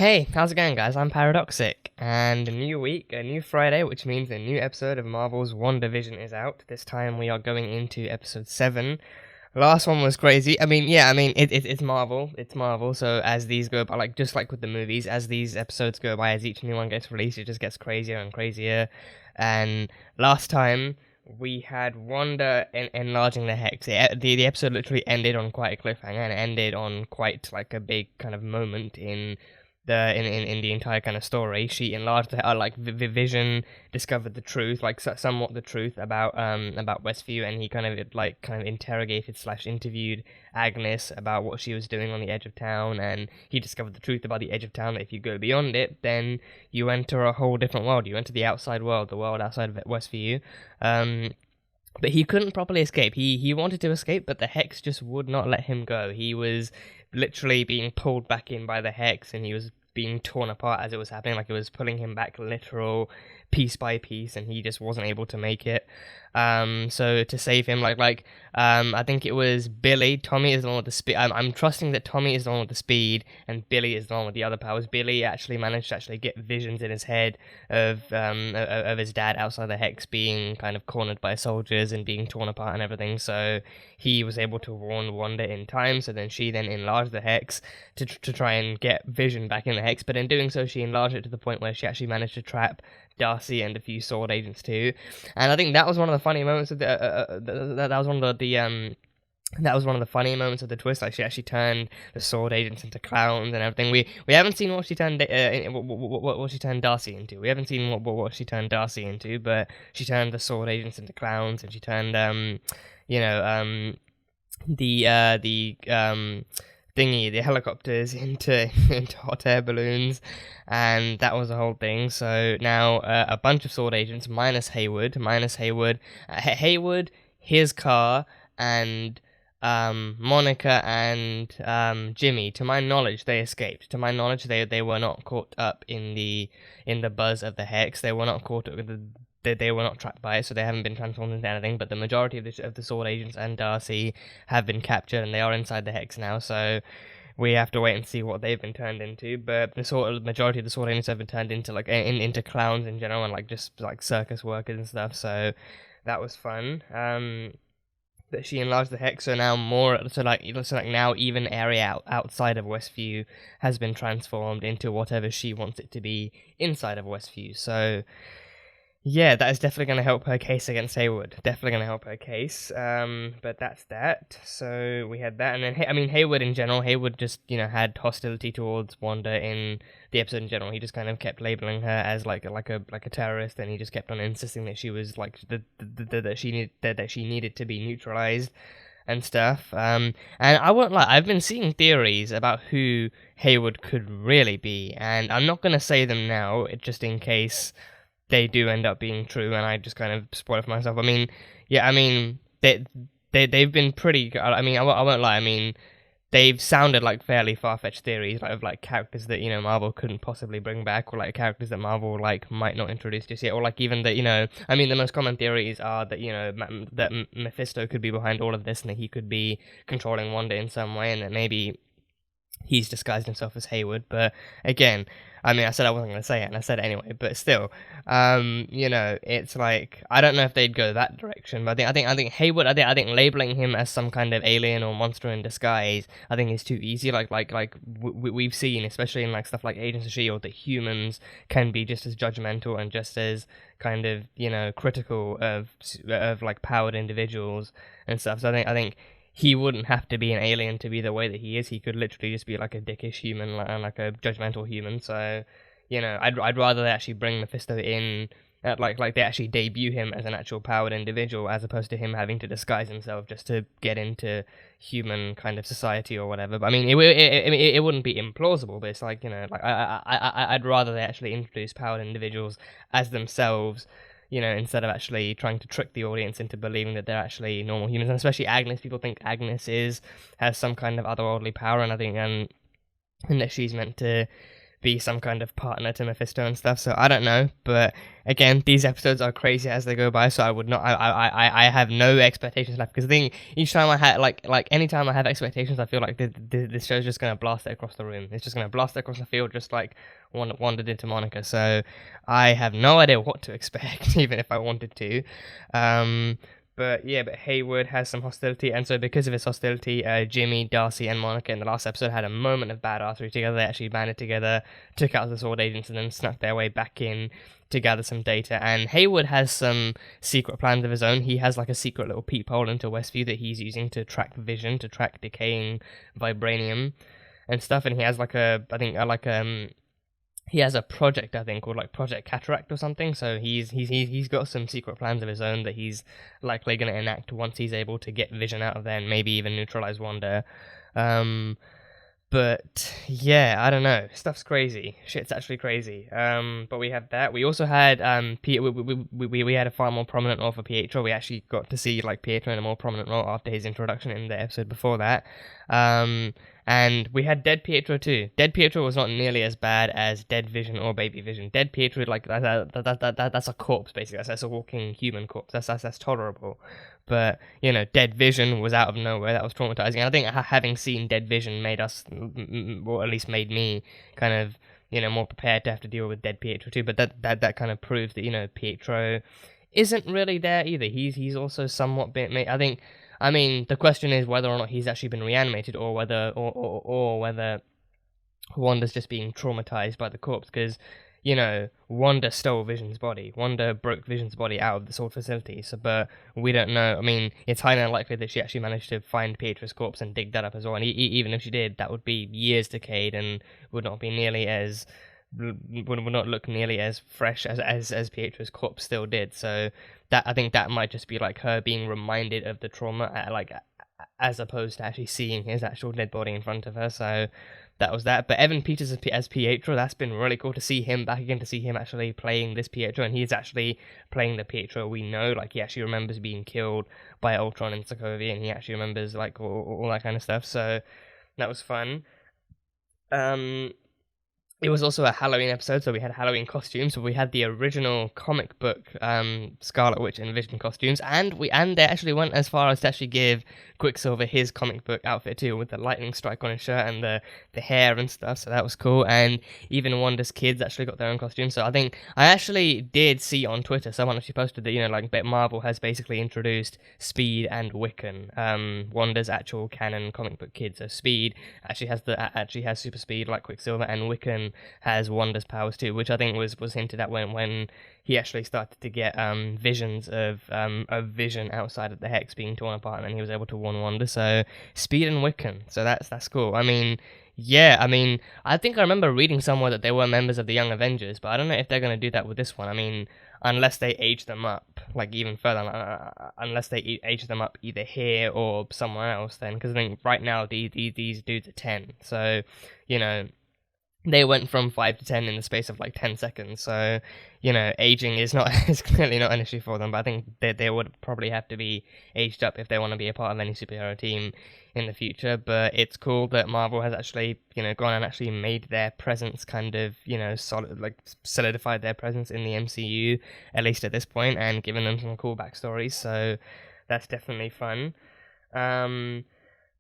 Hey, how's it going, guys? I'm Paradoxic, and a new week, a new Friday, which means a new episode of Marvel's WandaVision is out. This time we are going into episode 7. Last one was crazy. It's Marvel. It's Marvel, so as these go by, just like with the movies, as these episodes go by, as each new one gets released, it just gets crazier and crazier. And last time, we had Wanda enlarging the Hex. The episode literally ended on quite a cliffhanger, and ended on quite, a big kind of moment in the entire kind of story. She enlarged Vision discovered the truth, somewhat the truth about Westview, and he kind of interrogated / interviewed Agnes about what she was doing on the edge of town, and he discovered the truth about the edge of town, that if you go beyond it, then you enter a whole different world. You enter the outside world, the world outside of Westview. But he couldn't properly escape. He wanted to escape, but the Hex just would not let him go. He was literally being pulled back in by the Hex, and he was being torn apart as it was happening. Like, it was pulling him back literal piece by piece, and he just wasn't able to make it. So to save him, I think it was Billy. Tommy is the one with the speed. I'm trusting that Tommy is the one with the speed, and Billy is the one with the other powers. Billy actually managed to get visions in his head of his dad outside the Hex being kind of cornered by soldiers and being torn apart and everything. So he was able to warn Wanda in time. So then she enlarged the Hex to try and get Vision back in the Hex. But in doing so, she enlarged it to the point where she actually managed to trap Darcy and a few sword agents too. And I think that was one of the funny moments of that was one of that was one of the funny moments of the twist. Like, she actually turned the sword agents into clowns and everything. We haven't seen what she turned what she turned Darcy into. We haven't seen what she turned Darcy into, but she turned the sword agents into clowns, and she turned the helicopters into hot air balloons, and that was the whole thing. So now a bunch of sword agents minus Hayward, his car, and Monica and Jimmy. To my knowledge, they escaped. To my knowledge, they were not caught up in the buzz of the Hex. They were not caught up with they were not trapped by it, so they haven't been transformed into anything. But the majority of the sword agents and Darcy have been captured, and they are inside the Hex now. So we have to wait and see what they've been turned into. But the majority of the sword agents have been turned into into clowns in general, and just circus workers and stuff. So that was fun. That she enlarged the Hex, so now now even area outside of Westview has been transformed into whatever she wants it to be inside of Westview. So yeah, that is definitely going to help her case against Hayward. Definitely going to help her case. But that's that. So we had that, and then Hayward in general. Hayward just had hostility towards Wanda in the episode in general. He just kind of kept labeling her as like a terrorist, and he just kept on insisting that she was that she needed to be neutralized and stuff. And I won't lie, I've been seeing theories about who Hayward could really be, and I'm not going to say them now, just in case they do end up being true, and I just kind of spoil it for myself. They've been pretty. I won't lie. They've sounded like fairly far-fetched theories, of characters that Marvel couldn't possibly bring back, or characters that Marvel might not introduce just yet, or even that the most common theories are that that Mephisto could be behind all of this, and that he could be controlling Wanda in some way, and that maybe he's disguised himself as Hayward. But again, I said I wasn't going to say it, and I said it anyway, but still, it's I don't know if they'd go that direction, but I think Hayward, I think labeling him as some kind of alien or monster in disguise, I think is too easy. We've seen, especially in stuff like Agents of S.H.I.E.L.D., that humans can be just as judgmental and just as kind of, critical of powered individuals and stuff. So I think he wouldn't have to be an alien to be the way that he is. He could literally just be a dickish human, and a judgmental human. So, I'd rather they actually bring Mephisto in, they actually debut him as an actual powered individual, as opposed to him having to disguise himself just to get into human kind of society or whatever. But it wouldn't be implausible. But it's I'd rather they actually introduce powered individuals as themselves, instead of actually trying to trick the audience into believing that they're actually normal humans. And especially Agnes, people think Agnes has some kind of otherworldly power, and I think and that she's meant to be some kind of partner to Mephisto and stuff. So I don't know, but again, these episodes are crazy as they go by. So I would not. I have no expectations left, because I think each time I had anytime I have expectations, I feel like this show's just gonna blast it across the room. It's just gonna blast it across the field, just like Wanda did to Monica. So I have no idea what to expect, even if I wanted to. But Hayward has some hostility, and so because of his hostility, Jimmy, Darcy, and Monica in the last episode had a moment of badassery together. They actually banded together, took out the Sword Agents, and then snuck their way back in to gather some data. And Hayward has some secret plans of his own. He has like a secret little peephole into Westview that he's using to track Vision, to track decaying vibranium and stuff. And he has he has a project, I think, called like Project Cataract or something. So he's got some secret plans of his own that he's likely going to enact once he's able to get Vision out of there and maybe even neutralize Wanda. But yeah, I don't know. Stuff's crazy. Shit's actually crazy. But we have that. We also had we had a far more prominent role for Pietro. We actually got to see like Pietro in a more prominent role after his introduction in the episode before that. And we had Dead Pietro too. Dead Pietro was not nearly as bad as Dead Vision or Baby Vision. Dead Pietro, like that's a corpse basically. That's a walking human corpse. That's tolerable. But Dead Vision was out of nowhere. That was traumatizing. And I think having seen Dead Vision made us, or at least made me, kind of more prepared to have to deal with Dead Pietro too. But that kind of proves that Pietro isn't really there either. He's also somewhat bit. I mean, the question is whether or not he's actually been reanimated, or whether Wanda's just being traumatized by the corpse, because Wanda stole Vision's body. Wanda broke Vision's body out of the Sword facility, but we don't know. I mean, it's highly unlikely that she actually managed to find Pietro's corpse and dig that up as well, and even if she did, that would be years decayed and would not look nearly as fresh as Pietro's corpse still did. So that, I think that might just be like her being reminded of the trauma, as opposed to actually seeing his actual dead body in front of her. So that was that. But Evan Peters as Pietro, that's been really cool to see him back again, to see him actually playing this Pietro, and he's actually playing the Pietro we know. Like, he actually remembers being killed by Ultron in Sokovia, and he actually remembers like all that kind of stuff. So that was fun. It was also a Halloween episode, so we had Halloween costumes. So we had the original comic book Scarlet Witch and Vision costumes, and they actually went as far as to actually give Quicksilver his comic book outfit too, with the lightning strike on his shirt and the hair and stuff. So that was cool. And even Wanda's kids actually got their own costumes. So I think I actually did see on Twitter someone actually posted that Marvel has basically introduced Speed and Wiccan, Wanda's actual canon comic book kid. So Speed actually has super speed like Quicksilver, and Wiccan has Wanda's powers too, which I think was hinted at when he actually started to get visions of Vision outside of the Hex being torn apart, and then he was able to warn Wanda. So Speed and Wiccan, so that's cool. I mean, I think I remember reading somewhere that they were members of the Young Avengers, but I don't know if they're going to do that with this one. I mean, unless they age them up, like, even further, unless they age them up either here or somewhere else, then, because I think right now these dudes are 10, so, they went from 5 to 10 in the space of like 10 seconds, so, aging is clearly not an issue for them, but I think they would probably have to be aged up if they want to be a part of any superhero team in the future. But it's cool that Marvel has actually, gone and actually made their presence kind of, solidified their presence in the MCU, at least at this point, and given them some cool backstories, so that's definitely fun.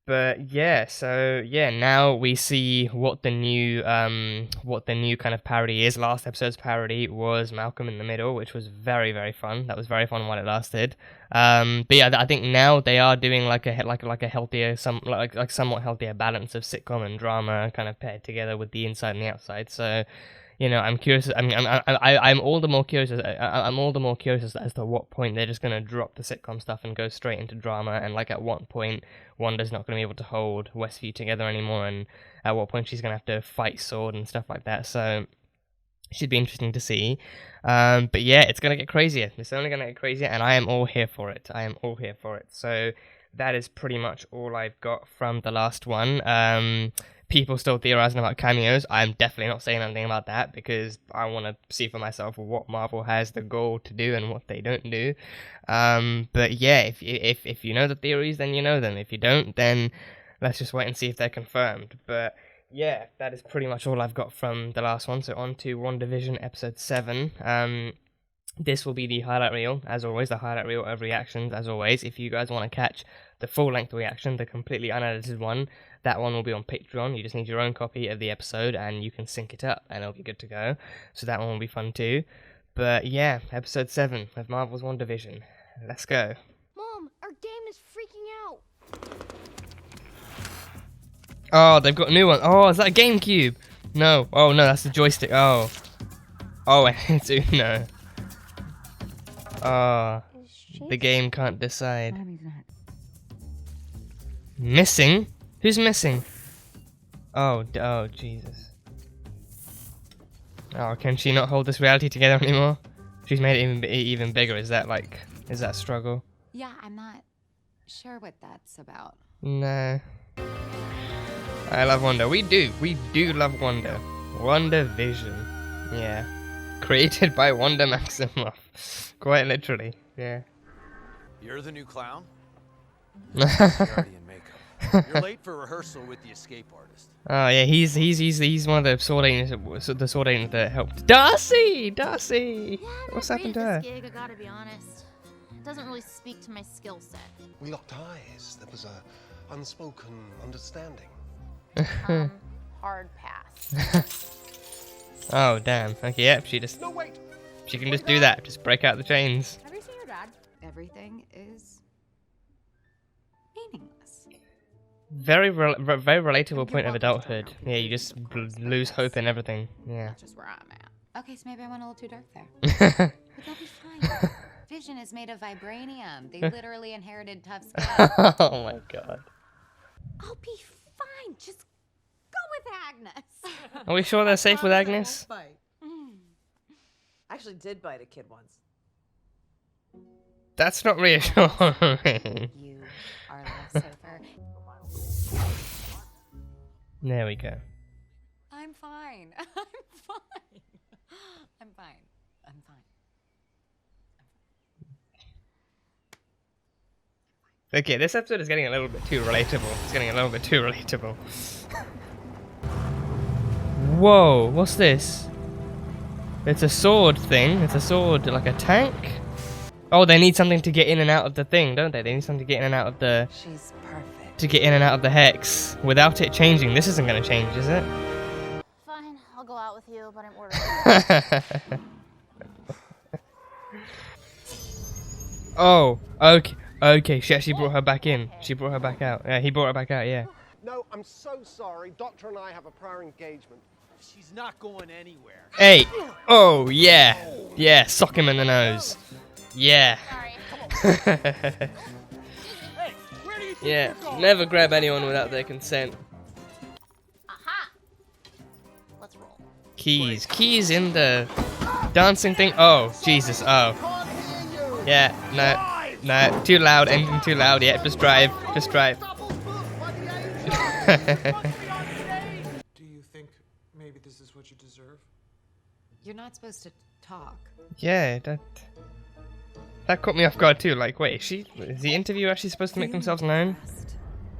But now we see what the new kind of parody is. Last episode's parody was Malcolm in the Middle, which was very, very fun. That was very fun while it lasted. But yeah, I think now they are doing like a healthier, somewhat healthier balance of sitcom and drama, kind of paired together with the inside and the outside. So, I'm curious. I'm all the more curious. I'm all the more curious as to what point they're just gonna drop the sitcom stuff and go straight into drama, and like at what point Wanda's not gonna be able to hold Westview together anymore, and at what point she's gonna have to fight Sword and stuff like that. So it should be interesting to see. But yeah, it's gonna get crazier. It's only gonna get crazier, and I am all here for it. So that is pretty much all I've got from the last one. People still theorizing about cameos. I'm definitely not saying anything about that, because I want to see for myself what Marvel has the goal to do and what they don't do. But yeah, if you know the theories, then you know them. If you don't, then let's just wait and see if they're confirmed. But yeah, that is pretty much all I've got from the last one. So on to WandaVision episode 7. This will be the highlight reel, as always, the highlight reel of reactions, as always. If you guys want to catch the full-length reaction, the completely unedited one, that one will be on Patreon. You just need your own copy of the episode, and you can sync it up, and it'll be good to go. So that one will be fun too. But yeah, episode 7 of Marvel's WandaVision. Let's go. Mom, our game is freaking out. Oh, they've got a new one. Oh, is that a GameCube? No. Oh, no, that's the joystick. Oh. Oh, it's Uno. Oh, the game can't decide. Missing? Who's missing? Oh, Jesus. Oh, can she not hold this reality together anymore? She's made it even bigger. Is that a struggle? Yeah, I'm not sure what that's about. No. I love Wanda. We do love Wanda. WandaVision. Yeah. Created by Wanda Maximoff. Quite literally, yeah. You're the new clown? You're already in makeup. You're late for rehearsal with the escape artist. Oh yeah, he's one of the sword agents that helped. Darcy! Yeah, What's happened to her? This gig, I gotta be honest. It doesn't really speak to my skill set. We locked eyes. There was a unspoken understanding. Hard pass. Oh damn. Okay, yep. She can just do that. Just break out the chains. Have you seen your dad? Everything is meaningless. Very relatable point of adulthood. Yeah, you just lose hope in everything. Yeah. That's just where I'm at. Okay, so maybe I went a little too dark there. But they'll be fine. Vision is made of vibranium. They literally inherited tough skin. Oh my god. I'll be fine. Just go with Agnes. Are we sure they're safe with Agnes? I actually did bite a kid once. That's not reassuring. You are lifesaver. There we go. I'm fine. I'm fine. I'm fine. I'm fine. Okay, this episode is getting a little bit too relatable. It's getting a little bit too relatable. Whoa, what's this? It's a sword thing. It's a sword, like a tank. Oh, they need something to get in and out of the thing, don't they? They need something to get in and out of the... She's perfect. To get in and out of the hex. Without it changing. This isn't going to change, is it? Fine, I'll go out with you, but I'm ordering. Oh, okay. Okay, she actually brought her back in. She brought her back out. Yeah, he brought her back out, yeah. No, I'm so sorry. Doctor and I have a prior engagement. She's not going anywhere. Hey! Oh, yeah! Yeah, sock him in the nose. Yeah. Sorry. Hey, where do you think Yeah, you're going? never grab anyone without their consent. Aha! Let's roll. Keys. Keys in the dancing thing. Oh, Jesus. Oh. Yeah, no. No, too loud. Engine too loud. Yeah, just drive. Just drive. Do you think maybe this is what you deserve? You're not supposed to talk. Yeah, that caught me off guard too. Like, wait, is the interviewer actually supposed to make themselves known?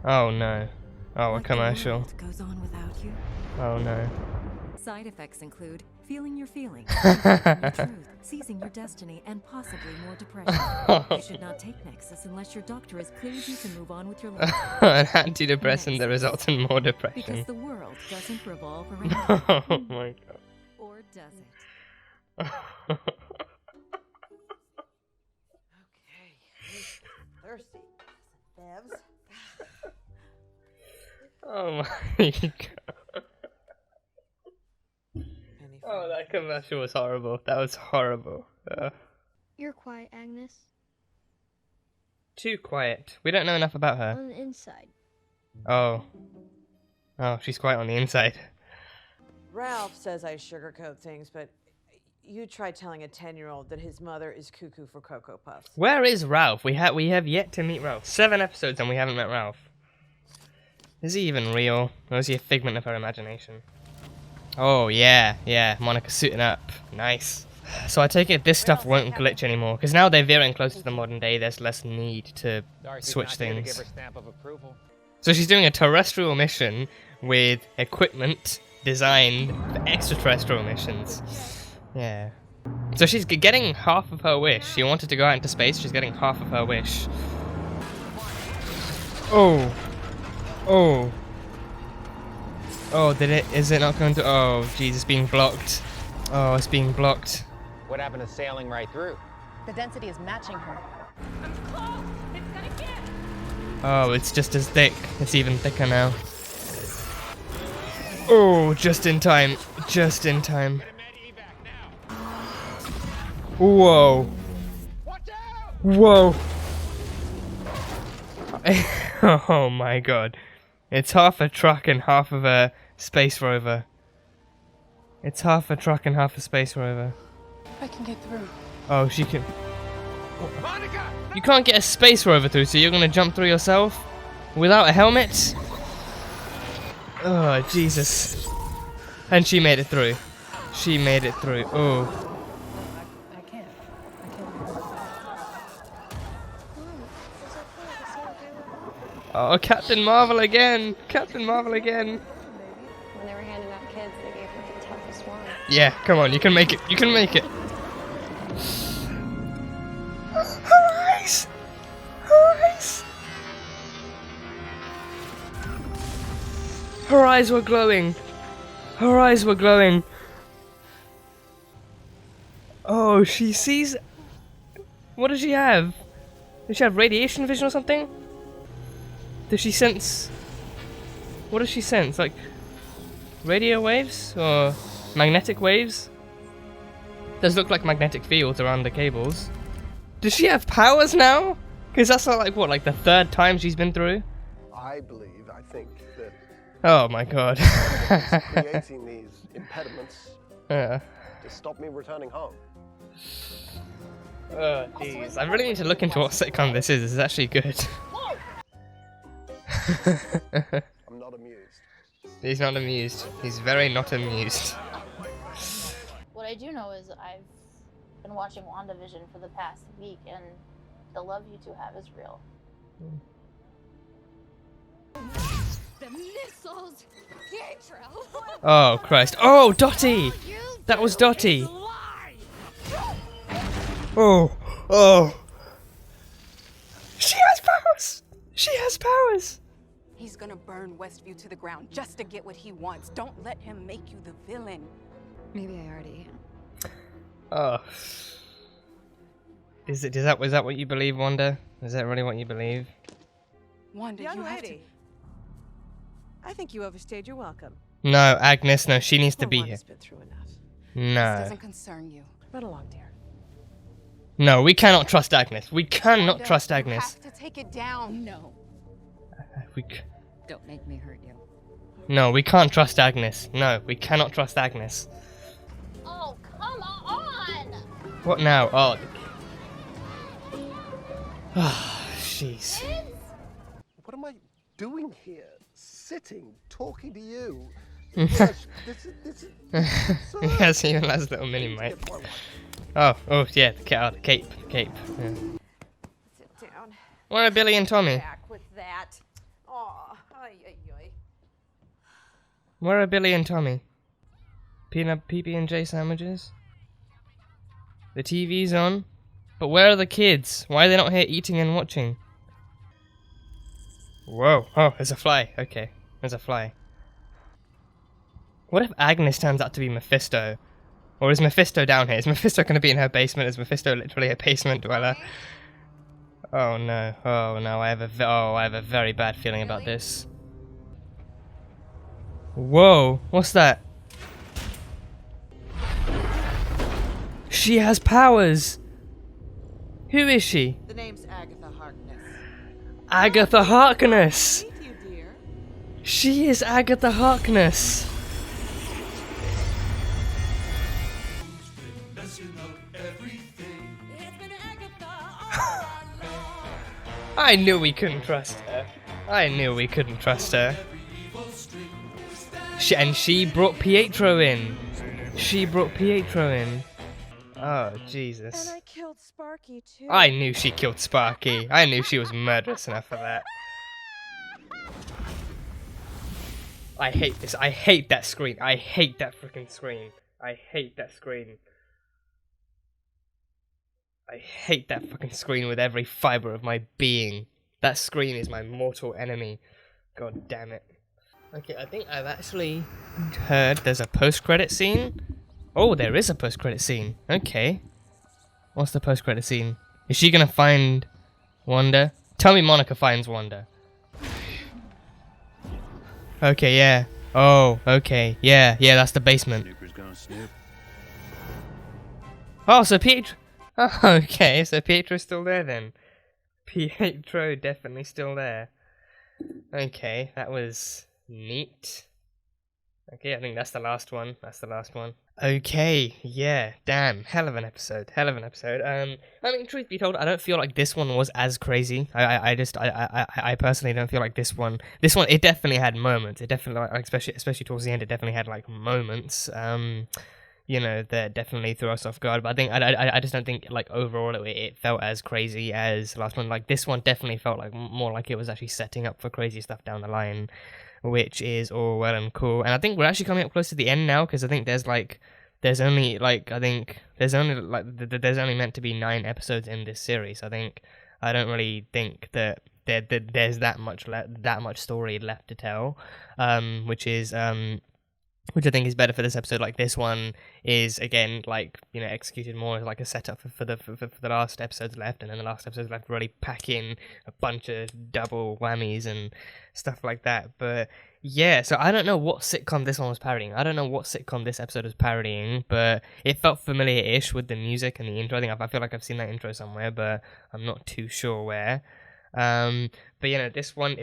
Oh no. Oh, a commercial. What goes on without you? Oh no. Side effects include feeling your feelings, uncovering your truth, seizing your destiny, and possibly more depression. You should not take Nexus unless your doctor has cleared you to move on with your life. An antidepressant that results in more depression. Because the world doesn't revolve around you. Oh my god. Or does it? Okay. Thirsty. Devs. Oh my god. Oh, that commercial was horrible. That was horrible. You're quiet, Agnes. Too quiet. We don't know enough about her. On the inside. Oh. Oh, she's quiet on the inside. Ralph says I sugarcoat things, but you try telling a 10-year-old that his mother is cuckoo for Cocoa Puffs. Where is Ralph? We have yet to meet Ralph. 7 episodes and we haven't met Ralph. Is he even real? Or is he a figment of her imagination? Oh, yeah, yeah. Monica suiting up. Nice. So I take it this stuff won't glitch anymore, because now they're veering closer to the modern day, there's less need to switch things. So she's doing a terrestrial mission with equipment designed for extraterrestrial missions. Yeah. So she's getting half of her wish. She wanted to go out into space, she's getting half of her wish. Oh. Oh. Oh, is it not going to? Oh, jeez, it's being blocked. Oh, it's being blocked. What happened to sailing right through? The density is matching her. Oh, it's just as thick. It's even thicker now. Oh, just in time. Just in time. Whoa. Whoa. Oh my god. It's half a truck and half of a space rover. It's half a truck and half a space rover. I can get through. Oh, she can. You can't get a space rover through, so you're gonna jump through yourself? Without a helmet? Oh, Jesus. And she made it through. She made it through. Oh. I can't. Oh, Captain Marvel again! Captain Marvel again! When they were handing out kids, they gave her the toughest one. Yeah, come on, you can make it. You can make it. Her eyes! Her eyes! Her eyes were glowing. Her eyes were glowing. Oh, she sees... What does she have? Does she have radiation vision or something? Does she sense... What does she sense? Like... radio waves? Or magnetic waves? Does look like magnetic fields around the cables. Does she have powers now? Because that's not like, what, like the third time she's been through? I think that Oh my god. creating these impediments Yeah. to stop me returning home. Oh jeez, I really need to look into what sitcom this is. It's actually good. I'm not amused. He's not amused. He's very not amused. What I do know is I've been watching WandaVision for the past week, and the love you two have is real. The missiles! Pietro! Oh Christ. Oh, Dottie! That was Dottie! Oh, oh. She has powers! She has powers! He's gonna burn Westview to the ground just to get what he wants. Don't let him make you the villain. Maybe I already am. Oh. Was that what you believe, Wanda? Is that really what you believe? Wanda, Young you have to... lady, I think you overstayed your welcome. No, Agnes, no, she needs to be here. Wanda's been through enough. This No. doesn't concern you. Run along, dear. No, we cannot trust Agnes. We cannot Wanda, trust you Agnes. have to take it down. No. Don't make me hurt you. No, we can't trust Agnes. No, we cannot trust Agnes. Oh, come on! What now? Oh. Ah, jeez. What am I doing here? Sitting, talking to you. Gosh, this is absurd. Yes, even has little mini mic. Oh, yeah, the cape. Yeah. Sit down. Where are Billy and Tommy? Back with that. Aw, ay, ay, ay. Where are Billy and Tommy? Peanut PB&J sandwiches? The TV's on? But where are the kids? Why are they not here eating and watching? Whoa. Oh, there's a fly. Okay, there's a fly. What if Agnes turns out to be Mephisto? Or is Mephisto down here? Is Mephisto going to be in her basement? Is Mephisto literally a basement dweller? Oh no. Oh no, I have a very bad feeling about this. Whoa, what's that? She has powers! Who is she? The name's Agatha Harkness. Agatha Harkness! Meet you, dear. She is Agatha Harkness! I knew we couldn't trust her. I knew we couldn't trust her. She brought Pietro in. She brought Pietro in. Oh, Jesus. And I killed Sparky, too. I knew she killed Sparky. I knew she was murderous enough for that. I hate this. I hate that screen. I hate that freaking screen. I hate that screen. I hate that fucking screen with every fiber of my being. That screen is my mortal enemy. God damn it. Okay, I think I've actually heard there's a post-credit scene. Oh, there is a post-credit scene. Okay. What's the post-credit scene? Is she gonna find Wanda? Tell me Monica finds Wanda. Okay, yeah. Oh, okay. Yeah, that's the basement. Oh, so Pietro... Oh, okay, so Pietro's still there then. Pietro definitely still there. Okay, that was neat. Okay, I think that's the last one. Okay, yeah, damn, hell of an episode. I mean, truth be told, I don't feel like this one was as crazy. I personally don't feel like this one, it definitely had moments. It definitely, like, especially towards the end, it definitely had, like, moments, you know, that definitely threw us off guard. But I think, I just don't think, like, overall it felt as crazy as the last one. Like, this one definitely felt like more like it was actually setting up for crazy stuff down the line, which is all well and cool. And I think we're actually coming up close to the end now, because I think there's only meant to be 9 episodes in this series. I don't really think that there's that much story left to tell, which I think is better for this episode. Like, this one is, again, like, you know, executed more as like a setup for the last episodes left, and then the last episodes left really pack in a bunch of double whammies and stuff like that. But yeah, so I don't know what sitcom this one was parodying. I don't know what sitcom this episode was parodying, but it felt familiar-ish with the music and the intro. I feel like I've seen that intro somewhere, but I'm not too sure where. But you know, this one,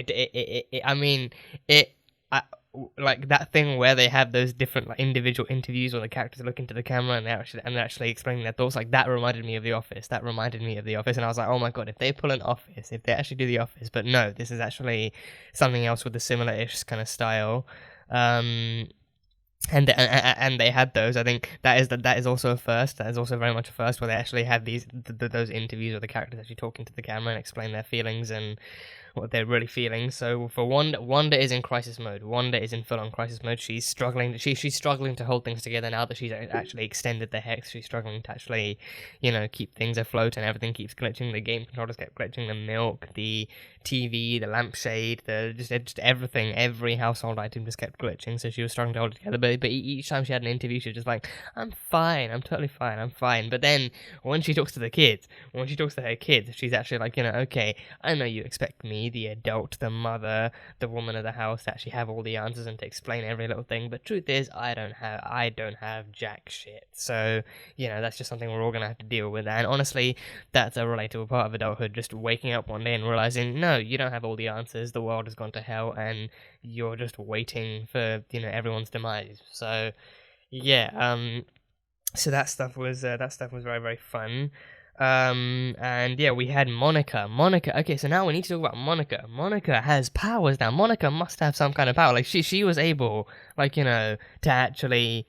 like that thing where they have those different, like, individual interviews where the characters look into the camera and they're actually explaining their thoughts. Like, that reminded me of The Office. And I was like, oh my god, if they pull an Office, if they actually do The Office. But no, this is actually something else with a similar-ish kind of style. And they had those. I think that is also a first. That is also very much a first, where they actually have those interviews where the characters actually talking to the camera and explain their feelings and what they're really feeling. So for Wanda is in crisis mode. Wanda is in full-on crisis mode. She's struggling. She's struggling to hold things together now that she's actually extended the hex. She's struggling to actually, you know, keep things afloat, and everything keeps glitching. The game controllers kept glitching. The milk, the TV, the lampshade, just everything. Every household item just kept glitching. So she was struggling to hold it together. But each time she had an interview, she was just like, "I'm fine. I'm totally fine. I'm fine." But then when she talks to her kids, she's actually like, you know, okay, I know you expect me, the adult, the mother, the woman of the house, to actually have all the answers and to explain every little thing, but truth is, I don't have jack shit. So, you know, that's just something we're all gonna have to deal with. And honestly, that's a relatable part of adulthood, just waking up one day and realizing, no, you don't have all the answers, the world has gone to hell, and you're just waiting for, you know, everyone's demise. So, yeah, so that stuff was very, very fun. And yeah, we had Monica. Okay, so now we need to talk about Monica. Monica has powers now. Monica must have some kind of power. Like, she was able, like, you know, to actually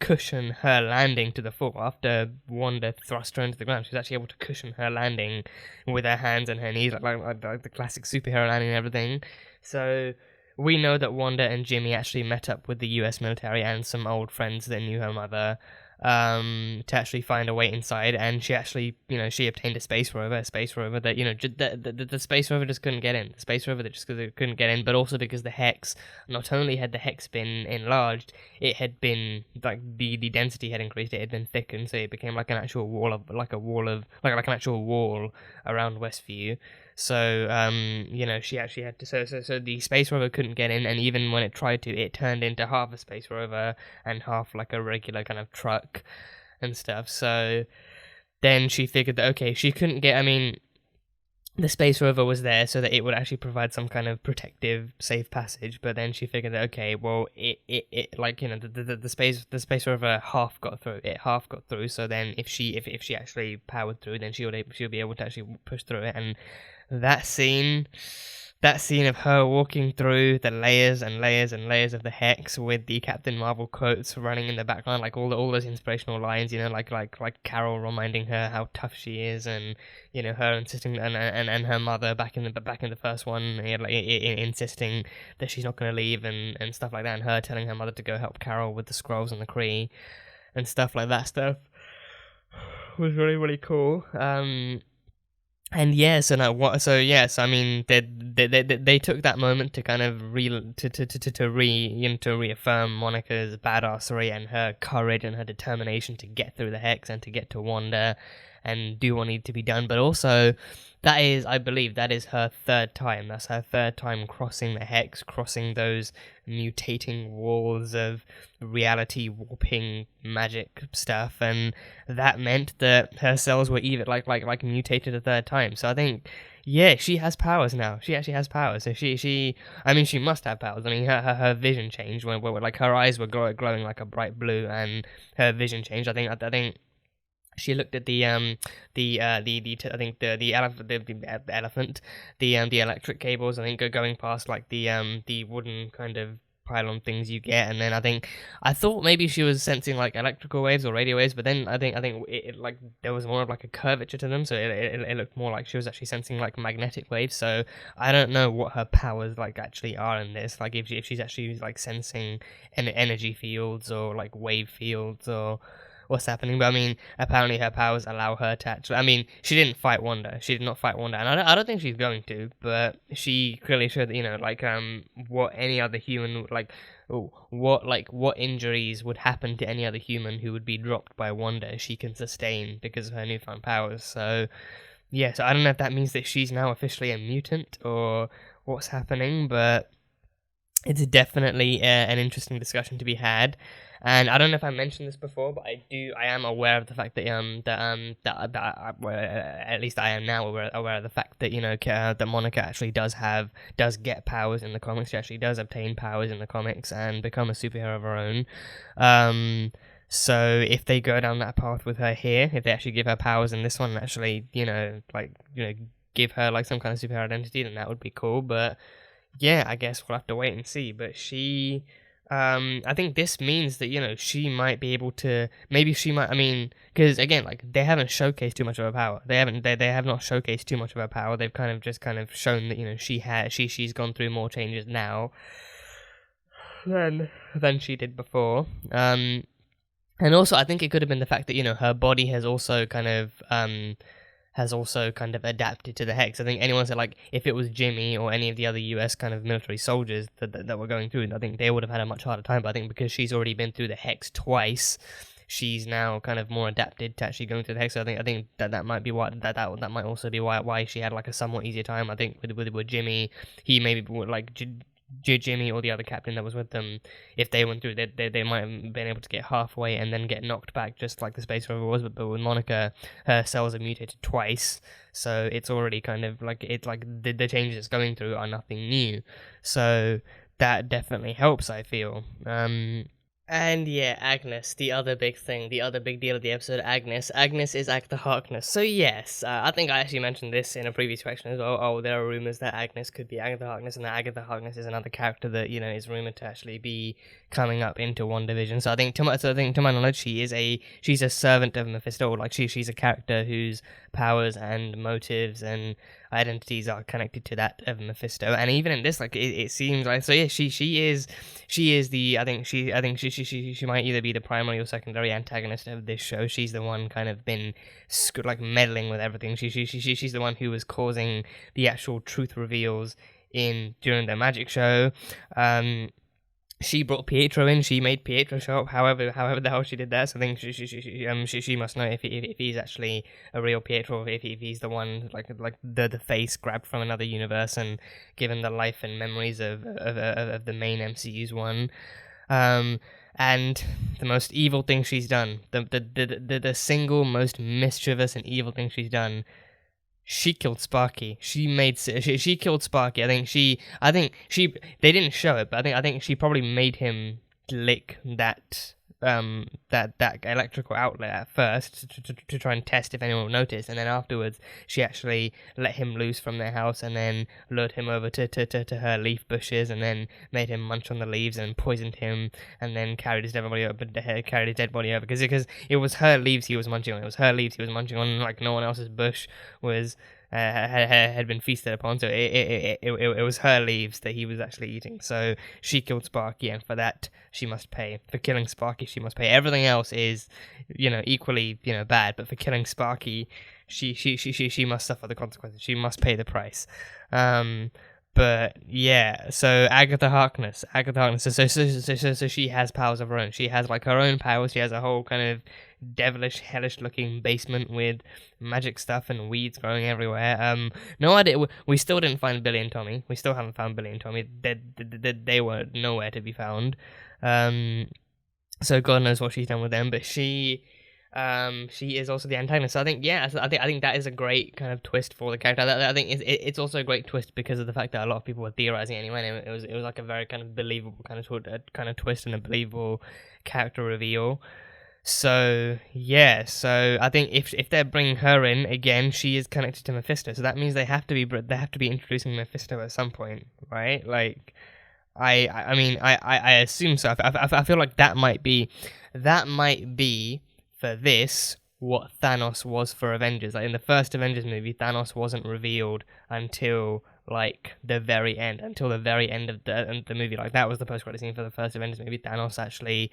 cushion her landing to the floor after Wanda thrust her into the ground. She was actually able to cushion her landing with her hands and her knees, like the classic superhero landing and everything. So we know that Wanda and Jimmy actually met up with the US military and some old friends that knew her mother, to actually find a way inside, and she actually, you know, she obtained a space rover that, you know, the space rover just couldn't get in. The space rover that just couldn't get in, but also because the hex, not only had the hex been enlarged, it had been, like, the density had increased, it had been thickened, so it became like an actual wall like an actual wall around Westview. So, you know, she actually had to, so the space rover couldn't get in, and even when it tried to, it turned into half a space rover and half like a regular kind of truck and stuff. So then she figured that, okay, she couldn't get, I mean, the space rover was there so that it would actually provide some kind of protective, safe passage, but then she figured that, okay, well, it like, you know, the space rover half got through, so then if she actually powered through, then she'll be able to actually push through it. And that scene that scene of her walking through the layers and layers and layers of the hex with the Captain Marvel quotes running in the background, like all those inspirational lines, you know, like Carol reminding her how tough she is, and you know, her insisting, and her mother back in the first one, you know, like, insisting that she's not going to leave, and stuff like that, and her telling her mother to go help Carol with the Skrulls and the Kree and stuff like that. Stuff was really, really cool. And yes, I mean, they took that moment to kind of reaffirm Monica's badassery and her courage and her determination to get through the hex and to get to Wanda and do what needed to be done. But also, I believe that is her third time. That's her third time crossing the hex, crossing those mutating walls of reality warping magic stuff, and that meant that her cells were even like mutated a third time. So I think, yeah, she has powers now. She actually has powers. So she must have powers. I mean, her vision changed when like her eyes were glowing like a bright blue, and her vision changed. I think she looked at the electric cables, I think, going past like the wooden kind of pylon things you get, and then I thought maybe she was sensing like electrical waves or radio waves, but then I think it like there was more of like a curvature to them, so it looked more like she was actually sensing like magnetic waves. So I don't know what her powers like actually are in this, like if she's actually like sensing energy fields or like wave fields or what's happening. But I mean, apparently her powers allow her to actually, I mean, she didn't fight Wanda. She did not fight Wanda, and I don't think she's going to, but she clearly showed that, you know, like, what any other human, what injuries would happen to any other human who would be dropped by Wanda, she can sustain because of her newfound powers. So, yeah, so I don't know if that means that she's now officially a mutant or what's happening, but it's definitely an interesting discussion to be had. And I don't know if I mentioned this before, but I am aware of the fact that at least I am now aware of the fact that, you know, that Monica actually does get powers in the comics. She actually does obtain powers in the comics and become a superhero of her own. So if they go down that path with her here, if they actually give her powers in this one, and actually, give her like some kind of superhero identity, then that would be cool. But yeah, I guess we'll have to wait and see. But she, I think this means that, you know, she might be able to, I mean, because again, like, they haven't showcased too much of her power. They have not showcased too much of her power. They've kind of shown that, you know, she's gone through more changes now than she did before. And also, I think it could have been the fact that, you know, her body has also kind of adapted to the hex. I think anyone said, like, if it was Jimmy or any of the other US kind of military soldiers that were going through it, I think they would have had a much harder time. But I think because she's already been through the hex twice, she's now kind of more adapted to actually going through the hex. So I think that might be why that might also be why she had like a somewhat easier time. I think with Jimmy, he maybe would like Jimmy or the other captain that was with them, if they went through, they might have been able to get halfway and then get knocked back just like the Space Rover was. But with Monica, her cells are mutated twice, so it's already kind of like, it's like the changes it's going through are nothing new. So that definitely helps, I feel. And yeah, Agnes, the other big deal of the episode, Agnes is Agatha Harkness. So yes, I think I actually mentioned this in a previous section as well. Oh, there are rumors that Agnes could be Agatha Harkness, and that Agatha Harkness is another character that, you know, is rumored to actually be coming up into WandaVision. So I think to my knowledge, she's a servant of Mephisto. Like she's a character whose powers and motives and identities are connected to that of Mephisto. And even in this, like, it seems like, so yeah, she is the, I think she might either be the primary or secondary antagonist of this show. She's the one kind of been like meddling with everything. She's the one who was causing the actual truth reveals during the magic show. She brought Pietro in. She made Pietro show up. However the hell she did that. So I think she must know if he's actually a real Pietro, or if he's the one like the face grabbed from another universe and given the life and memories of the main MCU's one. And the most evil thing she's done, the single most mischievous and evil thing she's done. She killed Sparky. She killed Sparky. They didn't show it, but I think she probably made him lick that that electrical outlet at first to try and test if anyone would notice, and then afterwards she actually let him loose from their house and then lured him over to her leaf bushes and then made him munch on the leaves and poisoned him and then carried his dead body over because it was her leaves he was munching on. It was her leaves he was munching on, like no one else's bush was had been feasted upon, so it was her leaves that he was actually eating. So she killed Sparky, and for that she must pay. For killing Sparky, she must pay. Everything else is, equally, bad, but for killing Sparky, she must suffer the consequences. She must pay the price. But yeah, so Agatha Harkness. So she has powers of her own. She has like her own powers. She has a whole kind of devilish, hellish-looking basement with magic stuff and weeds growing everywhere. No idea. We still didn't find Billy and Tommy. We still haven't found Billy and Tommy. They were nowhere to be found. So God knows what she's done with them. But she is also the antagonist. So I think that is a great kind of twist for the character. I think it's also a great twist because of the fact that a lot of people were theorizing anyway. And it was like a very kind of believable kind of twist and a believable character reveal. So yeah, so I think if they're bringing her in again, she is connected to Mephisto. So that means they have to be introducing Mephisto at some point, right? Like, I assume so. I feel like that might be for this what Thanos was for Avengers. Like in the first Avengers movie, Thanos wasn't revealed until like the very end of the movie. Like that was the post-credit scene for the first Avengers movie. Thanos actually,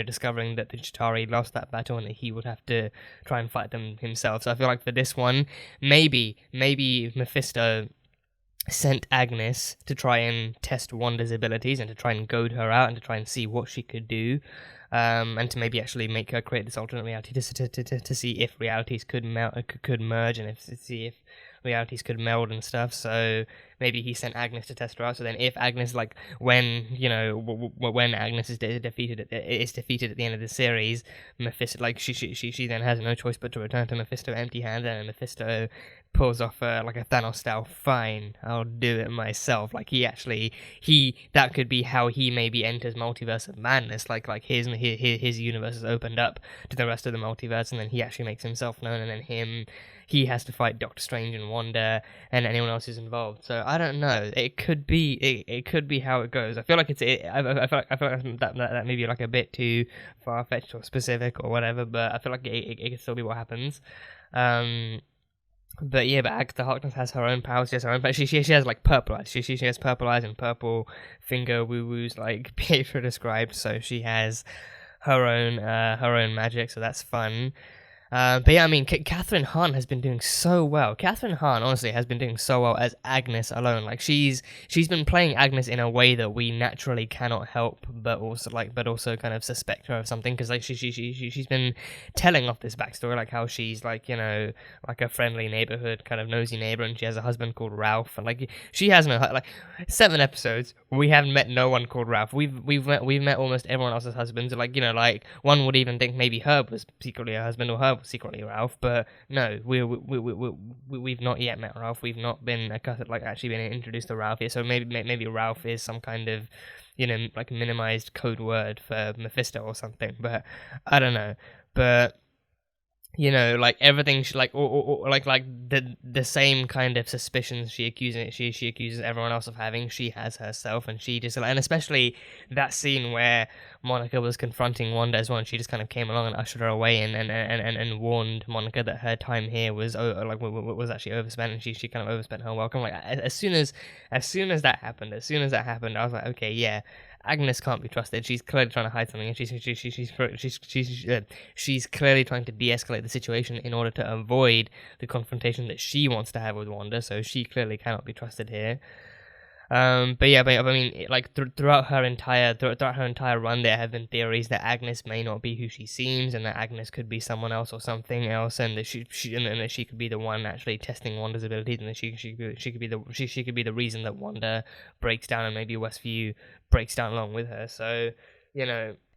discovering that the Chitauri lost that battle and that he would have to try and fight them himself. So I feel like for this one, maybe Mephisto sent Agnes to try and test Wanda's abilities and to try and goad her out and to try and see what she could do. And to maybe actually make her create this alternate reality to see if realities could merge and see if realities could meld and stuff. So maybe he sent Agnes to test her out. So then, if Agnes, like when Agnes is defeated at the end of the series, Mephisto, like she then has no choice but to return to Mephisto empty-handed, and Mephisto pulls off like a Thanos style, fine, I'll do it myself. Like that could be how he maybe enters Multiverse of Madness. Like his universe is opened up to the rest of the multiverse, and then he actually makes himself known, and then he has to fight Doctor Strange and Wanda and anyone else who's involved. So I don't know. It could be how it goes. I feel like I feel like that may be like a bit too far fetched or specific or whatever, but I feel like it could still be what happens. But yeah, but Agatha Harkness has her own powers. She has her own powers. She has like purple eyes. She has purple eyes and purple finger woo woos, like Pietro described. So she has her own magic. So that's fun. But yeah, I mean, Catherine Hahn has been doing so well. Catherine Hahn, honestly, has been doing so well as Agnes alone. Like she's been playing Agnes in a way that we naturally cannot help, but also kind of suspect her of something, because like she's been telling off this backstory, like how she's like like a friendly neighborhood kind of nosy neighbor, and she has a husband called Ralph, and like she has no like 7 episodes. We haven't met no one called Ralph. We've met almost everyone else's husbands. Like like one would even think maybe Herb was secretly her husband or Herb was secretly Ralph, but no, we've not yet met Ralph. We've not been actually been introduced to Ralph yet. So maybe Ralph is some kind of like minimized code word for Mephisto or something. But I don't know. But like everything, like the same kind of suspicions she accuses everyone else of having, she has herself, and she just and especially that scene where Monica was confronting Wanda as well, and she just kind of came along and ushered her away and warned Monica that her time here was actually overspent, and she kind of overspent her welcome. Like as soon as that happened, I was like, okay, yeah. Agnes can't be trusted. She's clearly trying to hide something, and she's clearly trying to de-escalate the situation in order to avoid the confrontation that she wants to have with Wanda. So she clearly cannot be trusted here. But I mean, like throughout her entire run, there have been theories that Agnes may not be who she seems, and that Agnes could be someone else or something else, and that she could be the one actually testing Wanda's abilities, and that she could be the reason that Wanda breaks down, and maybe Westview breaks down along with her. So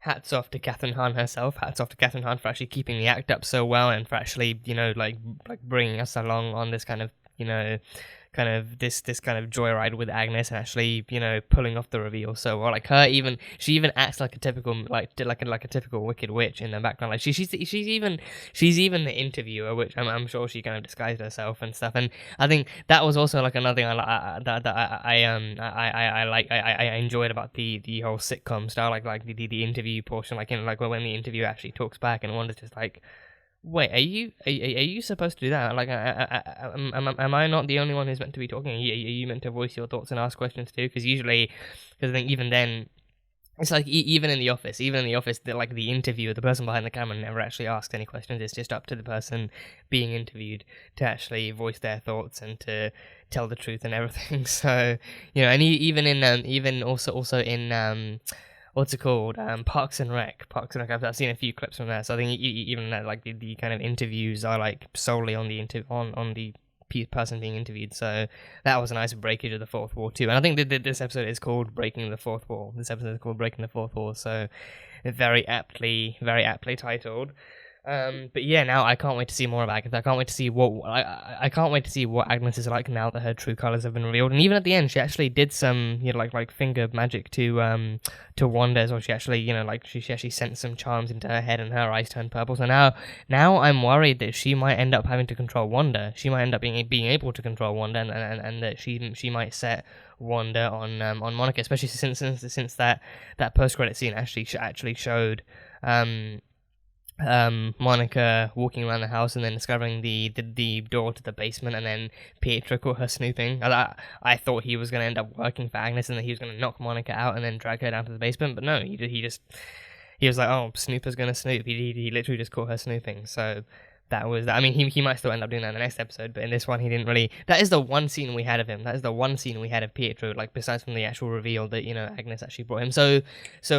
hats off to Catherine Hahn herself. Hats off to Catherine Hahn for actually keeping the act up so well, and for actually like bringing us along on this kind of kind of this kind of joyride with Agnes and actually, you know, pulling off the reveal so well. Like she even acts like a typical like a typical wicked witch in the background. Like she's even the interviewer, which I'm sure she kind of disguised herself and stuff. And I think that was also like another thing I enjoyed about the whole sitcom style, like the interview portion, like in like when the interviewer actually talks back and Wanda's just like, wait, are you supposed to do that? Like, am I not the only one who's meant to be talking? Are you meant to voice your thoughts and ask questions too? Because I think even then, it's like even in the office, the interviewer, the person behind the camera, never actually asks any questions. It's just up to the person being interviewed to actually voice their thoughts and to tell the truth and everything. So, you know, and even also in what's it called? Parks and Rec. I've seen a few clips from that. So I think even that, like the kind of interviews are like solely on the on the person being interviewed. So that was a nice breakage of the fourth wall too. And I think that this episode is called Breaking the Fourth Wall. So very aptly titled. But yeah, now I can't wait to see more of Agatha. I can't wait to see what Agnes is like now that her true colors have been revealed. And even at the end, she actually did some, you know, like finger magic to Wanda as well. She actually, you know, like she actually sent some charms into her head and her eyes turned purple. So now I'm worried that she might end up having to control Wanda. She might end up being able to control Wanda, and that she might set Wanda on Monica, especially since that post credit scene actually showed Monica walking around the house and then discovering the door to the basement, and then Pietro caught her snooping. I thought he was going to end up working for Agnes and that he was going to knock Monica out and then drag her down to the basement, but no, he was like, oh, Snooper's going to snoop. He literally just caught her snooping. So that was that. I mean, he might still end up doing that in the next episode, but in this one he didn't really. That is the one scene we had of him. That is the one scene we had of Pietro, like besides from the actual reveal that, you know, Agnes actually brought him. So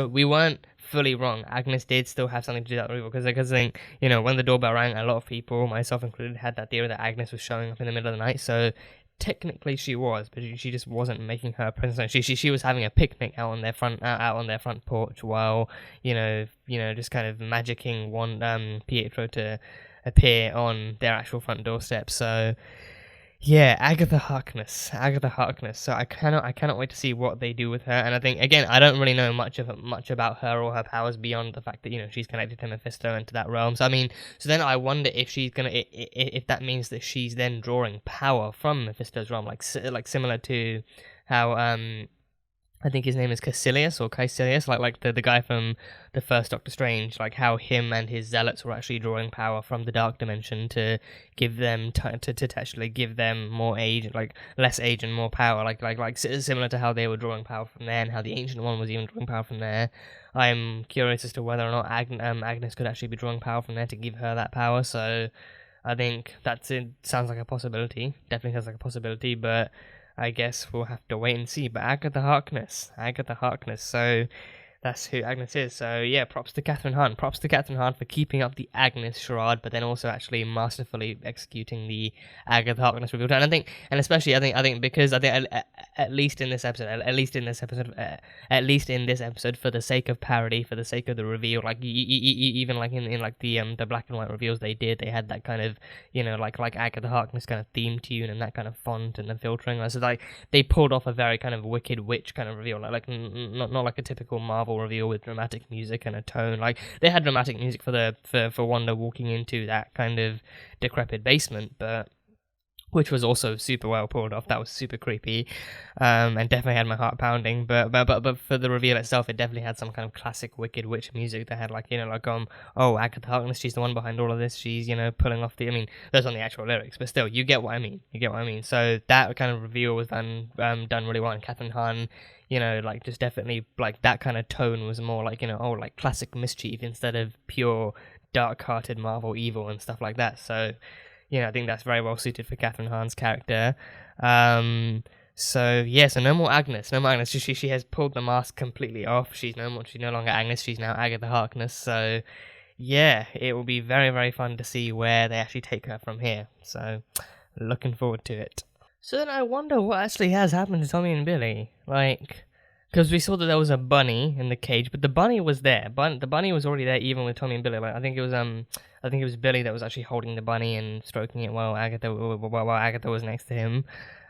we weren't fully wrong. Agnes did still have something to do with that reveal, because I think, you know, when the doorbell rang, a lot of people, myself included, had that theory that Agnes was showing up in the middle of the night. So technically she was, but she just wasn't making her presence. She was having a picnic out on their front porch while, you know, just kind of magicking Pietro to appear on their actual front doorstep. So yeah, Agatha Harkness. So I cannot wait to see what they do with her. And I think, again, I don't really know much about her or her powers beyond the fact that, you know, she's connected to Mephisto and to that realm. So I mean, so then I wonder if she's gonna, if that means that she's then drawing power from Mephisto's realm, like similar to how I think his name is Caecilius, like the guy from the first Doctor Strange, like how him and his zealots were actually drawing power from the Dark Dimension to give them to actually give them more age, like less age and more power, like similar to how they were drawing power from there and how the Ancient One was even drawing power from there. I'm curious as to whether or not Agnes could actually be drawing power from there to give her that power. So I think sounds like a possibility. Definitely sounds like a possibility, but I guess we'll have to wait and see. But Agatha Harkness. So that's who Agnes is. So yeah, props to Catherine Hahn for keeping up the Agnes charade, but then also actually masterfully executing the Agatha Harkness reveal. And I think because at least in this episode, for the sake of parody, for the sake of the reveal, like even like in like the black and white reveals they had that kind of, you know, like Agatha Harkness kind of theme tune and that kind of font and the filtering. So like they pulled off a very kind of Wicked Witch kind of reveal, like not like a typical Marvel reveal with dramatic music and a tone. Like they had dramatic music for Wanda walking into that kind of decrepit basement, but which was also super well pulled off. That was super creepy, and definitely had my heart pounding. But for the reveal itself, it definitely had some kind of classic Wicked Witch music that had, like, you know, like oh, Agatha Harkness, she's the one behind all of this. She's, you know, pulling off the. I mean, those on the actual lyrics, but still, you get what I mean. So that kind of reveal was done really well. And Catherine Hahn, you know, like just definitely like that kind of tone was more like, you know, oh, like classic mischief instead of pure dark-hearted Marvel evil and stuff like that. So, you know, I think that's very well suited for Catherine Hahn's character. So yeah, so no more Agnes. She has pulled the mask completely off. She's no longer Agnes. She's now Agatha Harkness. So yeah, it will be very, very fun to see where they actually take her from here. So looking forward to it. So then I wonder what actually has happened to Tommy and Billy. Like, because we saw that there was a bunny in the cage, but the bunny was there. The bunny was already there even with Tommy and Billy. Like, I think it was Billy that was actually holding the bunny and stroking it while Agatha was next to him.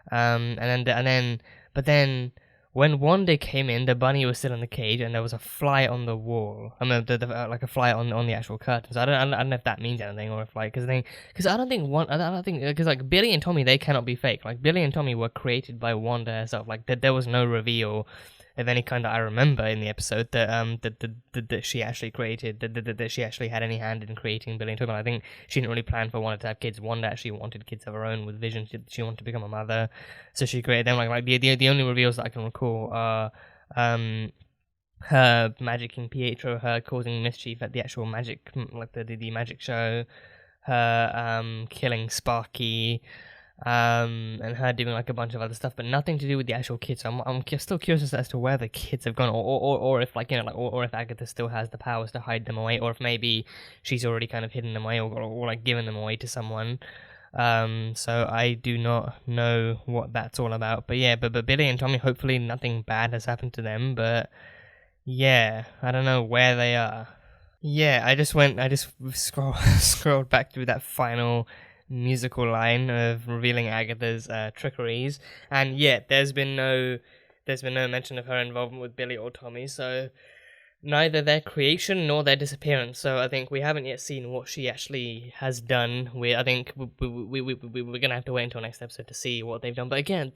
But then when Wanda came in, the bunny was still in the cage, and there was a fly on the wall. I mean, like a fly on the actual curtains. I don't know if that means anything, or if like, because I don't think because like Billy and Tommy, they cannot be fake. Like Billy and Tommy were created by Wanda herself. Like there was no reveal of any kind that I remember in the episode that she actually created, that she actually had any hand in creating Billy and Tommy. I think she didn't really plan for Wanda to have kids. Wanda actually wanted kids of her own with Vision. She wanted to become a mother, so she created them. Like the only reveals that I can recall are her magicking Pietro, her causing mischief at the actual magic, like the magic show, her killing Sparky, and her doing like a bunch of other stuff, but nothing to do with the actual kids. So I'm still curious as to where the kids have gone, or if like, you know, like, or if Agatha still has the powers to hide them away, or if maybe she's already kind of hidden them away, or like given them away to someone. So I do not know what that's all about. But yeah, but Billy and Tommy, hopefully nothing bad has happened to them. But yeah, I don't know where they are. Yeah, I just scrolled back through that final musical line of revealing Agatha's trickeries, and yeah, there's been no mention of her involvement with Billy or Tommy, so neither their creation nor their disappearance. So I think we haven't yet seen what she actually has done. I think we're gonna have to wait until next episode to see what they've done. But again,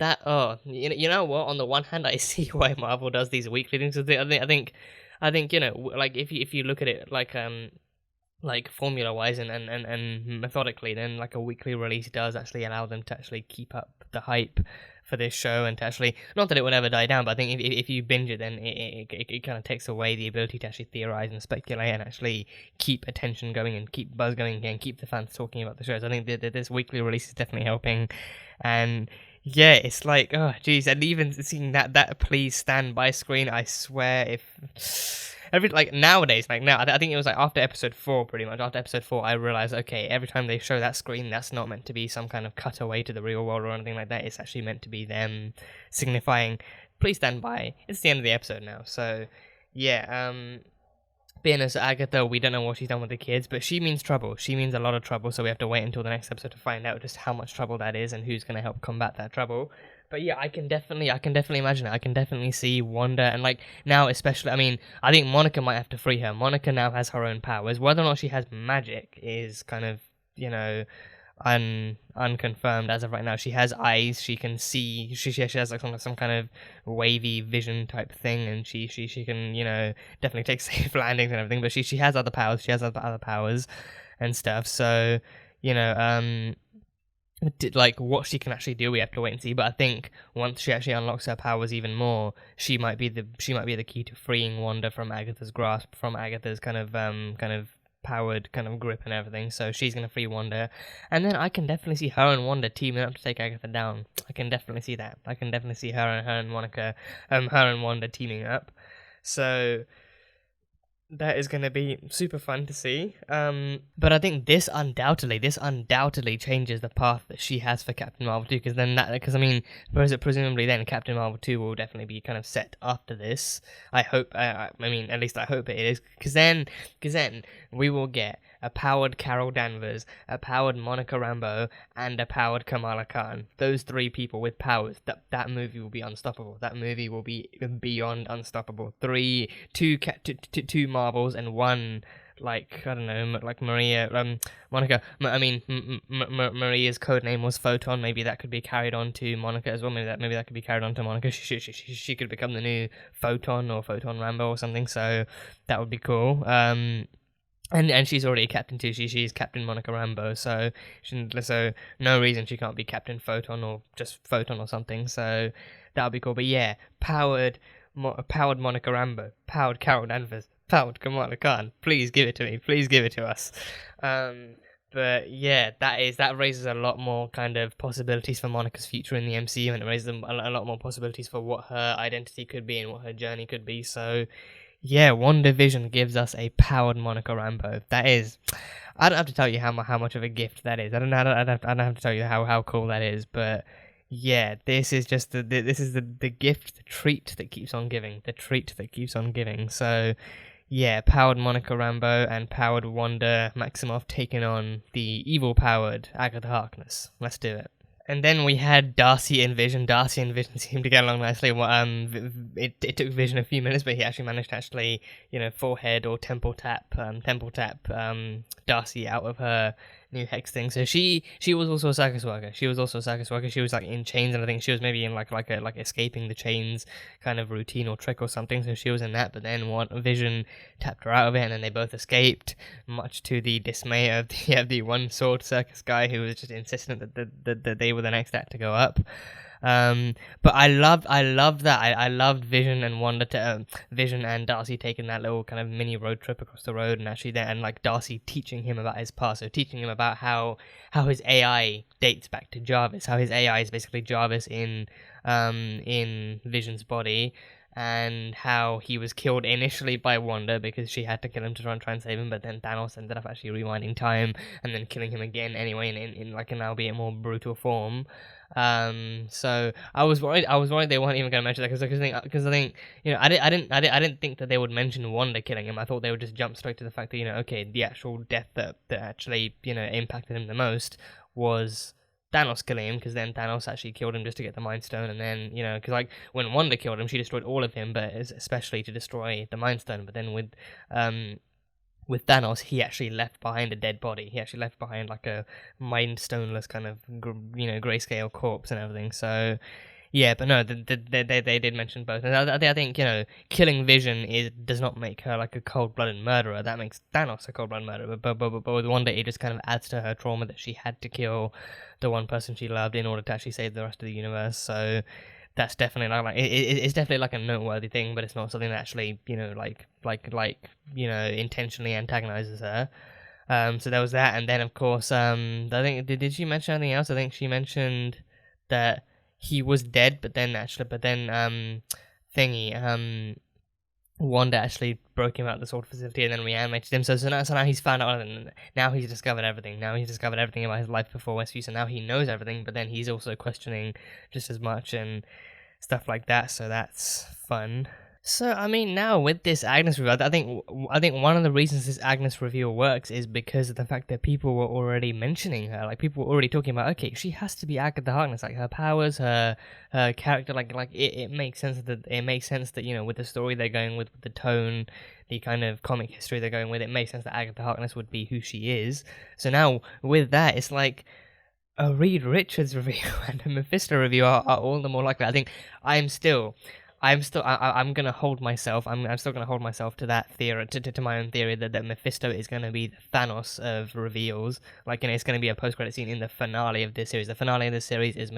you know what? On the one hand, I see why Marvel does these weekly things. I think you know, like if you look at it like formula wise and methodically, then like a weekly release does actually allow them to actually keep up the hype for this show, and to actually, not that it would ever die down, but I think if you binge it, then it kind of takes away the ability to actually theorize and speculate and actually keep attention going and keep buzz going and keep the fans talking about the shows. I think that this weekly release is definitely helping, and yeah, it's like, oh geez, and even seeing that please stand by screen, I swear, if nowadays, I think it was like after episode 4, pretty much after episode 4, I realized, okay, every time they show that screen, that's not meant to be some kind of cutaway to the real world or anything like that. It's actually meant to be them signifying, please stand by. It's the end of the episode now, so yeah. Being as Agatha, we don't know what she's done with the kids, but she means trouble. She means a lot of trouble, so we have to wait until the next episode to find out just how much trouble that is and who's going to help combat that trouble. But yeah, I can definitely imagine it. I can definitely see Wanda, and like now especially, I mean, I think Monica might have to free her. Monica now has her own powers. Whether or not she has magic is kind of, you know, unconfirmed as of right now. She has eyes. She can see. She has like some kind of wavy vision type thing, and she can, you know, definitely take safe landings and everything. But she has other powers. She has other powers and stuff. So, you know, like what she can actually do, we have to wait and see. But I think once she actually unlocks her powers even more, she might be the key to freeing Wanda from Agatha's grasp, from Agatha's kind of powered kind of grip and everything. So she's gonna free Wanda, and then I can definitely see her and Wanda teaming up to take Agatha down. I can definitely see that. I can definitely see her and Monica, her and Wanda teaming up. So that is going to be super fun to see. But I think this undoubtedly changes the path that she has for Captain Marvel 2, because I mean, presumably then Captain Marvel 2 will definitely be kind of set after this. I hope, I mean, at least I hope it is, because then we will get a powered Carol Danvers, a powered Monica Rambeau, and a powered Kamala Khan. Those 3 people with powers. That movie will be unstoppable. That movie will be beyond unstoppable. Two Marvels and one, like, I don't know, like Monica. I mean, Maria's code name was Photon. Maybe that could be carried on to Monica as well. Maybe that could be carried on to Monica. She could become the new Photon or Photon Rambeau or something. So that would be cool. And she's already Captain too. She's Captain Monica Rambeau, so no reason she can't be Captain Photon or just Photon or something. So that'll be cool. But yeah, powered Monica Rambeau, powered Carol Danvers, powered Kamala Khan. Please give it to me. Please give it to us. But yeah, that raises a lot more kind of possibilities for Monica's future in the MCU, and it raises a lot more possibilities for what her identity could be and what her journey could be. So yeah, WandaVision gives us a powered Monica Rambeau. That is, I don't have to tell you how much of a gift that is. I don't have to tell you how cool that is. But yeah, this is just the gift, the treat that keeps on giving. The treat that keeps on giving. So yeah, powered Monica Rambeau and powered Wanda Maximoff taking on the evil powered Agatha Harkness. Let's do it. And then we had Darcy and Vision. Darcy and Vision seemed to get along nicely. It took Vision a few minutes, but he actually managed to forehead or temple tap Darcy out of her new hex thing. So she was also a circus worker. She was like in chains, and I think she was maybe in like escaping the chains kind of routine or trick or something. So she was in that. But then Vision tapped her out of it, and then they both escaped, much to the dismay of the one sword circus guy who was just insistent that they were the next act to go up. But I loved that. I loved Vision and Wanda, Vision and Darcy taking that little kind of mini road trip across the road, and actually then like Darcy teaching him about his past, so teaching him about how his AI dates back to Jarvis, how his AI is basically Jarvis in Vision's body, and how he was killed initially by Wanda because she had to kill him to try and save him, but then Thanos ended up actually rewinding time and then killing him again anyway in like an albeit more brutal form. So I was worried they weren't even going to mention that because I think I didn't think that they would mention Wanda killing him. I thought they would just jump straight to the fact that okay, the actual death that actually impacted him the most was Thanos killing him, because then Thanos actually killed him just to get the Mind Stone, and then because like when Wanda killed him, she destroyed all of him, but especially to destroy the Mind Stone. But then with Thanos, he actually left behind a dead body. He actually left behind like a Mind Stoneless kind of grayscale corpse and everything. So yeah, but no, they did mention both, and I think killing Vision does not make her like a cold-blooded murderer. That makes Thanos a cold-blooded murderer. But with Wanda, it just kind of adds to her trauma that she had to kill the one person she loved in order to actually save the rest of the universe. So that's definitely it's definitely like a noteworthy thing, but it's not something that actually intentionally antagonizes her. So there was that, and then of course I think did she mention anything else? I think she mentioned that he was dead, but then Wanda actually broke him out of the sword facility and then reanimated him. So now he's found out, and now he's discovered everything. Now he's discovered everything about his life before Westview. So now he knows everything, but then he's also questioning just as much and stuff like that. So that's fun. So I mean, now with this Agnes reveal, I think one of the reasons this Agnes reveal works is because of the fact that people were already mentioning her. Like people were already talking about, okay, she has to be Agatha Harkness. Like her powers, her character, like it makes sense that with the story they're going with the tone, the kind of comic history they're going with, it makes sense that Agatha Harkness would be who she is. So now with that, it's like a Reed Richards reveal and a Mephisto reveal are all the more likely. I think I'm still gonna hold myself. I'm still gonna hold myself to that theory, to my own theory that Mephisto is gonna be the Thanos of reveals. Like it's gonna be a post-credit scene in the finale of this series. The finale of this series is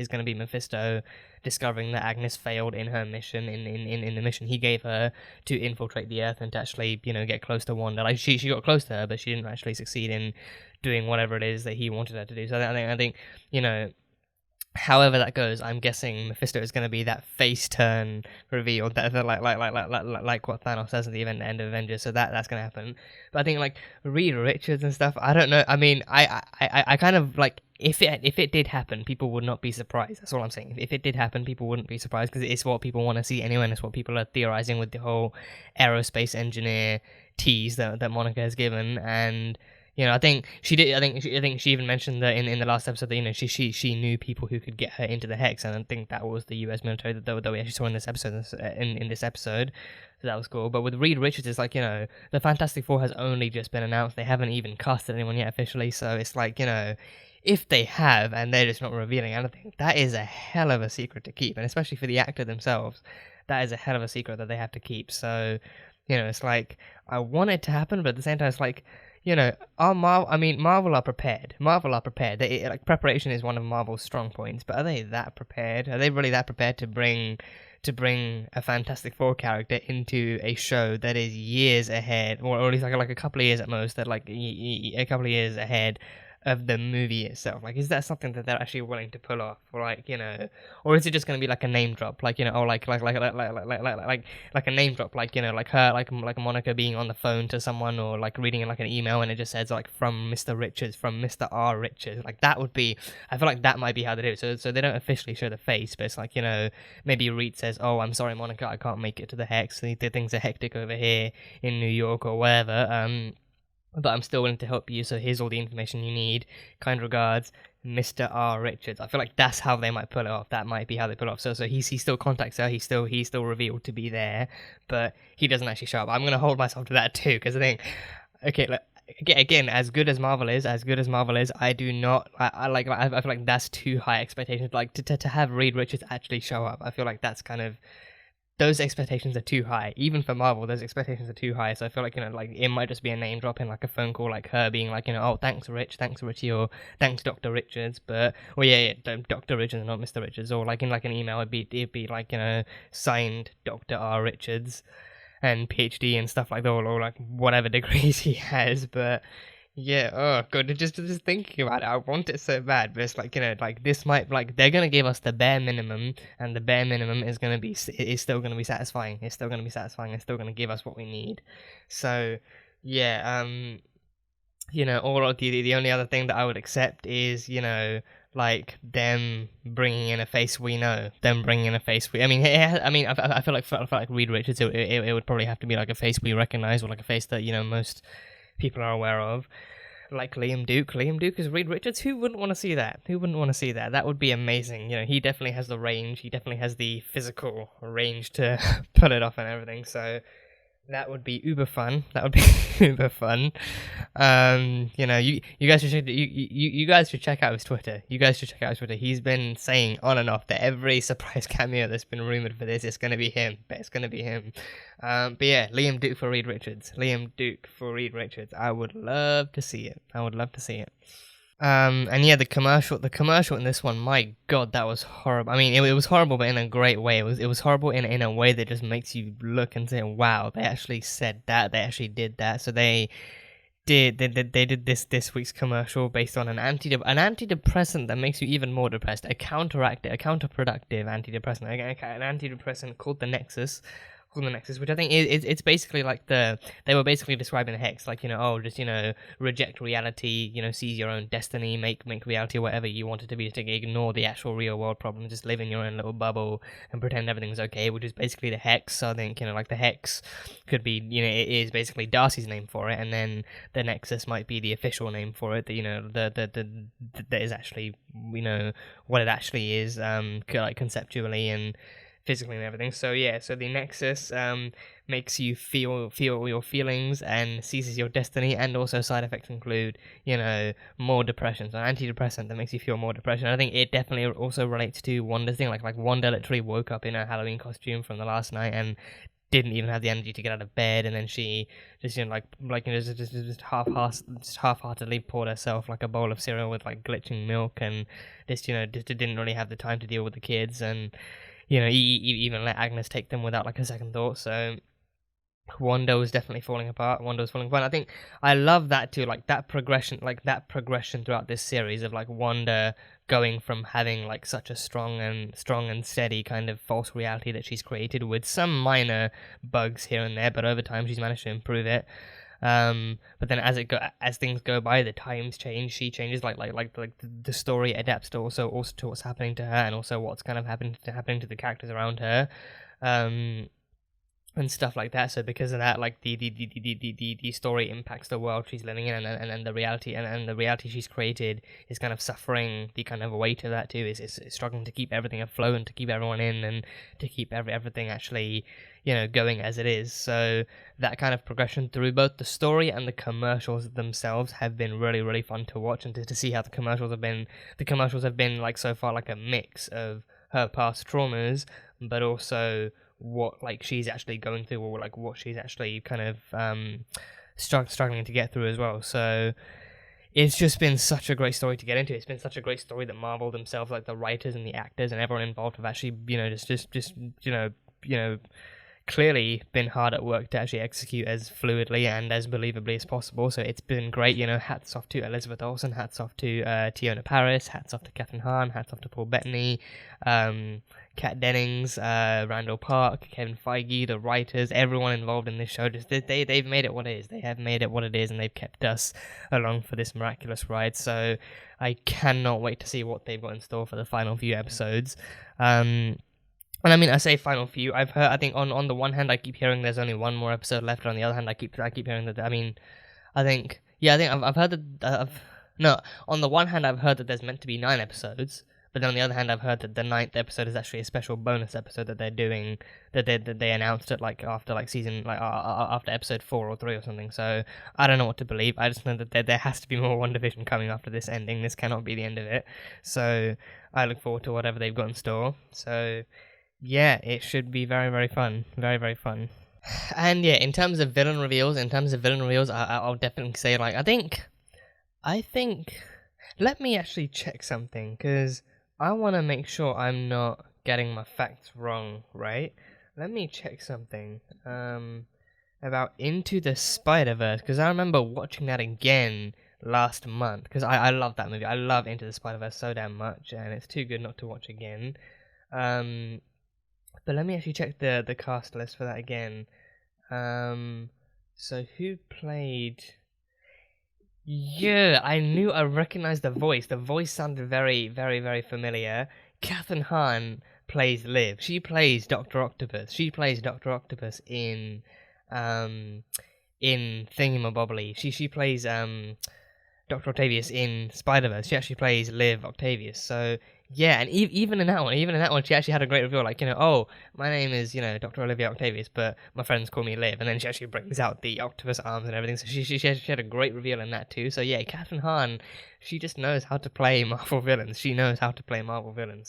gonna be Mephisto discovering that Agnes failed in her mission, in the mission he gave her to infiltrate the Earth and to actually get close to Wanda. Like she got close to her, but she didn't actually succeed in doing whatever it is that he wanted her to do. So I think however that goes, I'm guessing Mephisto is going to be that face turn reveal that like what Thanos says at the end of Avengers. So that's going to happen. But I think like Reed Richards and stuff, I don't know. I mean, I kind of like if it did happen, people would not be surprised. That's all I'm saying. If it did happen, people wouldn't be surprised because it's what people want to see anyway, and it's what people are theorizing with the whole aerospace engineer tease that Monica has given. And I think she did. I think she even mentioned that in the last episode that she knew people who could get her into the Hex, and I think that was the U.S. military that we actually saw in this episode. In this episode, so that was cool. But with Reed Richards, it's like the Fantastic Four has only just been announced. They haven't even casted anyone yet officially. So it's like if they have and they're just not revealing anything, that is a hell of a secret to keep, and especially for the actor themselves, that is a hell of a secret that they have to keep. So it's like I want it to happen, but at the same time, it's like. Marvel are prepared. Preparation is one of Marvel's strong points, but are they that prepared? Are they really that prepared to bring a Fantastic Four character into a show that is years ahead, or at least like a couple of years at most, that like a couple of years ahead of the movie itself? Like, is that something that they're actually willing to pull off, or like or is it just going to be like a name drop, like like a name drop, like like her, like Monica being on the phone to someone, or like reading like an email and it just says like from Mr. Richards, from Mr. R. Richards, like that would be, I feel like that might be how they do it. So they don't officially show the face, but it's like maybe Reed says, oh, I'm sorry Monica, I can't make it to the Hex, the things are hectic over here in New York or wherever, but I'm still willing to help you, so here's all the information you need. Kind regards, Mr. R. Richards. I feel like that's how they might pull it off. That might be how they pull it off. So he still contacts her. He's still revealed to be there, but he doesn't actually show up. I'm gonna hold myself to that too, because I think, okay, like, again, as good as Marvel is, I do not. I feel like that's too high expectations. Like to have Reed Richards actually show up, I feel like that's kind of. Those expectations are too high. Even for Marvel, those expectations are too high. So I feel like, like it might just be a name drop in like a phone call, like her being like, oh, thanks Richie, or thanks Dr. Richards, but, well, yeah, Dr. Richards, not Mr. Richards, or like in like an email, it'd be like, signed Dr. R. Richards and PhD and stuff like that, or like whatever degrees he has, but. Yeah, oh god, just thinking about it, I want it so bad, but it's like, like this might, like, they're gonna give us the bare minimum, and the bare minimum is still gonna be satisfying, it's still gonna give us what we need. So, yeah, or the only other thing that I would accept is, like, them bringing in a face we know, I mean, I feel like Reed Richards, it would probably have to be like a face we recognize, or like a face that, most people are aware of, like Liam Duke is Reed Richards. Who wouldn't want to see that? That would be amazing. He definitely has the range, he definitely has the physical range to pull it off and everything, so that would be uber fun. You guys should check out his Twitter. He's been saying on and off that every surprise cameo that's been rumored for this, it's gonna be him. But yeah, Liam Duke for Reed Richards. I would love to see it. And yeah, the commercial in this one, my god, that was horrible. I mean, it was horrible, but in a great way. It was horrible in a way that just makes you look and say, wow, they actually said that, they actually did that. So they did this week's commercial based on an antidepressant that makes you even more depressed, a counterproductive antidepressant, an antidepressant called the Nexus, which I think it's basically like they were basically describing the Hex, like, reject reality, seize your own destiny, make reality whatever you want it to be, to ignore the actual real world problem, just live in your own little bubble and pretend everything's okay, which is basically the Hex. So I think, like the Hex could be, it is basically Darcy's name for it, and then the Nexus might be the official name for it, that that is actually, what it actually is, like conceptually and physically and everything. So yeah, so the Nexus makes you feel your feelings and seizes your destiny, and also side effects include, more depression. So an antidepressant that makes you feel more depression. I think it definitely also relates to Wanda's thing, like Wanda literally woke up in her Halloween costume from the last night and didn't even have the energy to get out of bed, and then she just just half-heartedly poured herself like a bowl of cereal with like glitching milk, and just didn't really have the time to deal with the kids, and even let Agnes take them without like a second thought. So Wanda was definitely falling apart. I think I love that too, like that progression throughout this series of like Wanda going from having like such a strong and steady kind of false reality that she's created with some minor bugs here and there, but over time she's managed to improve it. But then as things go by, the times change, she changes, like the story adapts to also to what's happening to her, and also what's kind of happening to the characters around her, and stuff like that. So because of that, like the story impacts the world she's living in, and the reality and the reality she's created is kind of suffering the kind of weight of that too. Is struggling to keep everything afloat and to keep everyone in, and to keep everything actually going as it is. So that kind of progression through both the story and the commercials themselves have been really, really fun to watch, and to see how the commercials have been like so far like a mix of her past traumas, but also what like she's actually going through, or like what she's actually kind of struggling to get through as well. So it's just been such a great story to get into. It's been such a great story that Marvel themselves, like the writers and the actors and everyone involved, have actually clearly been hard at work to actually execute as fluidly and as believably as possible. So it's been great. Hats off to Elizabeth Olsen, hats off to Tiona Paris, hats off to Catherine Hahn, hats off to Paul Bettany, Kat Dennings, Randall Park, Kevin Feige, the writers, everyone involved in this show. They've made it what it is. They have made it what it is, and they've kept us along for this miraculous ride. So I cannot wait to see what they've got in store for the final few episodes. And I mean, I say final few. I think on the one hand, I keep hearing there's only one more episode left. On the other hand, I keep hearing that. I mean, I think I've heard that. No, on the one hand, I've heard that there's meant to be 9 episodes, but then on the other hand, I've heard that the 9th episode is actually a special bonus episode that they're doing, that they announced it like after like season, like after episode 4 or 3 or something. So I don't know what to believe. I just know that there has to be more WandaVision coming after this ending. This cannot be the end of it. So I look forward to whatever they've got in store. So yeah, it should be very, very fun. Very, very fun. And yeah, in terms of villain reveals, I'll definitely say, like, I think, let me actually check something, because I want to make sure I'm not getting my facts wrong, right? Let me check something, about Into the Spider-Verse, because I remember watching that again last month, because I love that movie. I love Into the Spider-Verse so damn much, and it's too good not to watch again. But let me actually check the cast list for that again. So who played... Yeah, I recognized the voice. The voice sounded very, very, very familiar. Kathryn Hahn plays Liv. She plays Dr. Octopus. She plays Dr. Octopus in Thingamabobbly. She plays Dr. Octavius in Spider-Verse. She actually plays Liv Octavius. So yeah, and even in that one, she actually had a great reveal. Like, oh, my name is, Dr. Olivia Octavius, but my friends call me Liv. And then she actually brings out the octopus arms and everything. So she had a great reveal in that too. So yeah, Kathryn Hahn, she just knows how to play Marvel villains.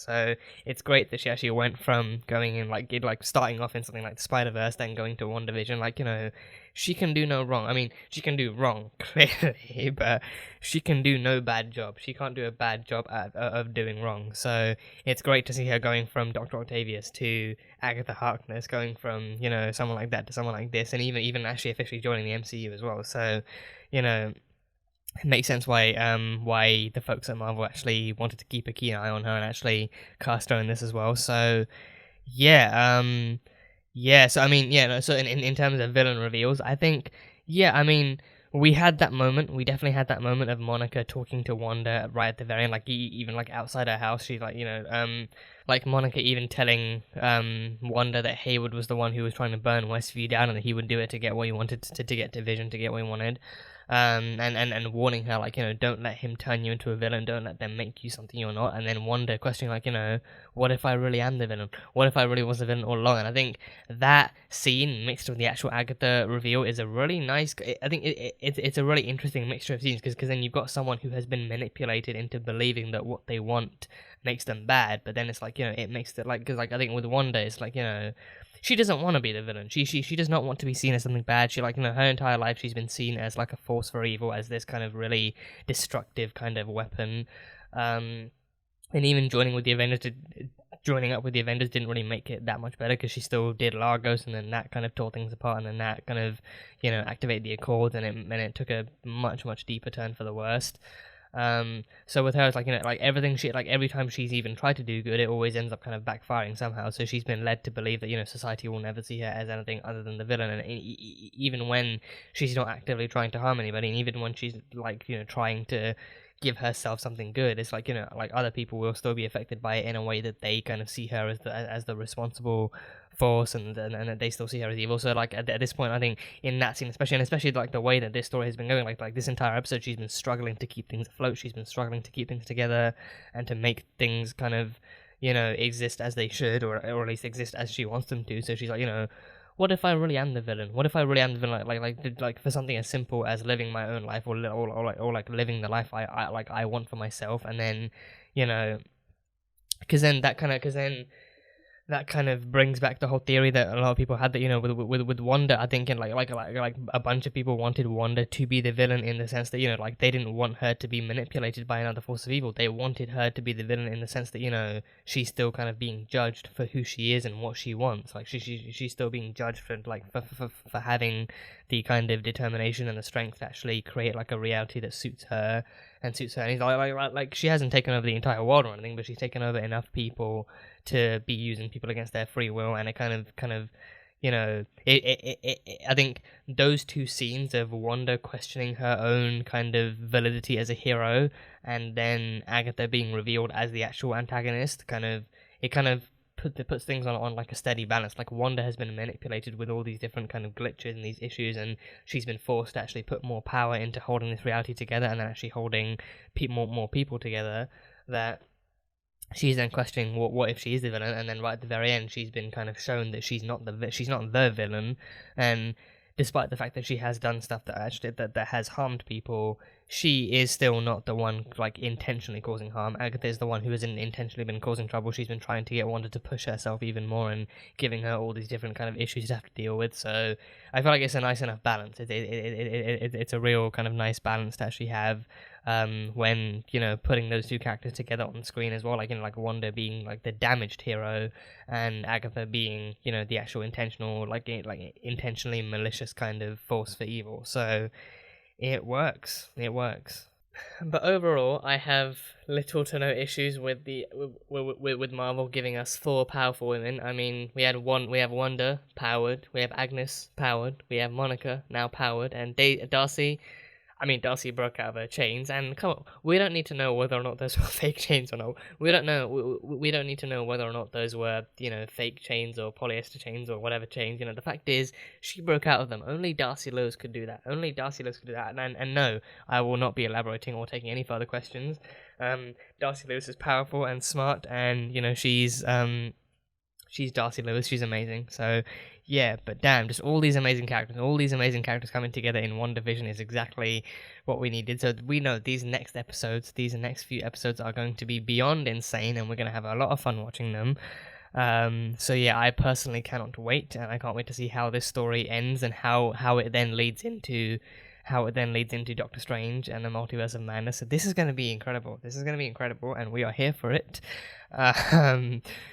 So it's great that she actually went from going in like starting off in something like the Spider-Verse, then going to WandaVision. Like, she can do no wrong. I mean, she can do wrong, clearly, but she can do no bad job. She can't do a bad job of doing wrong. So it's great to see her going from Dr. Octavius to Agatha Harkness, going from, someone like that to someone like this, and even actually officially joining the MCU as well. So, it makes sense why the folks at Marvel actually wanted to keep a keen eye on her and actually cast her in this as well. So, yeah, so I mean, so in terms of villain reveals, I think, we had that moment. We definitely had that moment of Monica talking to Wanda right at the very end, like even like outside her house. She's like, like Monica even telling Wanda that Hayward was the one who was trying to burn Westview down, and that he would do it to get what he wanted, to get to Vision, to get what he wanted. And warning her, like, don't let him turn you into a villain, don't let them make you something you're not. And then Wanda questioning, like, what if I really am the villain? What if I really was the villain all along? And I think that scene mixed with the actual Agatha reveal is a really nice, I think it's a really interesting mixture of scenes, because then you've got someone who has been manipulated into believing that what they want makes them bad, but then it's like, it makes it, like, because, like, I think with Wanda, it's like, she doesn't want to be the villain. She does not want to be seen as something bad. She, like, her entire life she's been seen as like a force for evil, as this kind of really destructive kind of weapon. And even joining up with the Avengers didn't really make it that much better, because she still did Lagos, and then that kind of tore things apart, and then that kind of, activated the Accords, and it took a much, much deeper turn for the worst. So with her, it's like, like everything every time she's even tried to do good, it always ends up kind of backfiring somehow. So she's been led to believe that, society will never see her as anything other than the villain. And even when she's not actively trying to harm anybody, and even when she's like, trying to give herself something good, it's like, like other people will still be affected by it in a way that they kind of see her as the responsible force, and they still see her as evil. So like at this point, I think in that scene especially like the way that this story has been going, like this entire episode, she's been struggling to keep things afloat, she's been struggling to keep things together and to make things kind of, exist as they should, or at least exist as she wants them to. So she's like, what if I really am the villain? What if I really am the villain? Like for something as simple as living my own life, or like living the life I want for myself, and then, because then that kind of brings back the whole theory that a lot of people had, that, with Wanda, I think, and like a bunch of people wanted Wanda to be the villain, in the sense that, like they didn't want her to be manipulated by another force of evil. They wanted her to be the villain in the sense that, she's still kind of being judged for who she is and what she wants. Like she's still being judged for for having the kind of determination and the strength to actually create like a reality that suits her. And he's like she hasn't taken over the entire world or anything, but she's taken over enough people to be using people against their free will. And it kind of I think those two scenes of Wanda questioning her own kind of validity as a hero, and then Agatha being revealed as the actual antagonist, kind of puts things on like a steady balance. Like Wanda has been manipulated with all these different kind of glitches and these issues, and she's been forced to actually put more power into holding this reality together, and then actually holding more people together. That she's then questioning what if she is the villain, and then right at the very end she's been kind of shown that she's not the villain, and despite the fact that she has done stuff that actually that has harmed people, she is still not the one like intentionally causing harm. Agatha is the one who has intentionally been causing trouble. She's been trying to get Wanda to push herself even more and giving her all these different kind of issues to have to deal with. So I feel like it's a nice enough balance. It's a real kind of nice balance to actually have when, you know, putting those two characters together on screen as well, like, you know, like Wanda being like the damaged hero and Agatha being, you know, the actual intentional, like intentionally malicious kind of force for evil. So it works. But overall, I have little to no issues with with Marvel giving us 4 powerful women. I mean, we have Wanda powered, we have Agnes powered, we have Monica now powered, and Darcy. I mean, Darcy broke out of her chains, and come on, we don't need to know whether or not those were fake chains or not. We don't know. We don't need to know whether or not those were, you know, fake chains or polyester chains or whatever chains. You know, the fact is, she broke out of them. Only Darcy Lewis could do that. And no, I will not be elaborating or taking any further questions. Darcy Lewis is powerful and smart, and you know, she's Darcy Lewis. She's amazing. So yeah, but damn, just all these amazing characters coming together in WandaVision is exactly what we needed. So we know these next few episodes are going to be beyond insane, and we're going to have a lot of fun watching them. So yeah, I personally cannot wait, and I can't wait to see how this story ends and how it then leads into Doctor Strange and the Multiverse of Madness. So this is going to be incredible. And we are here for it.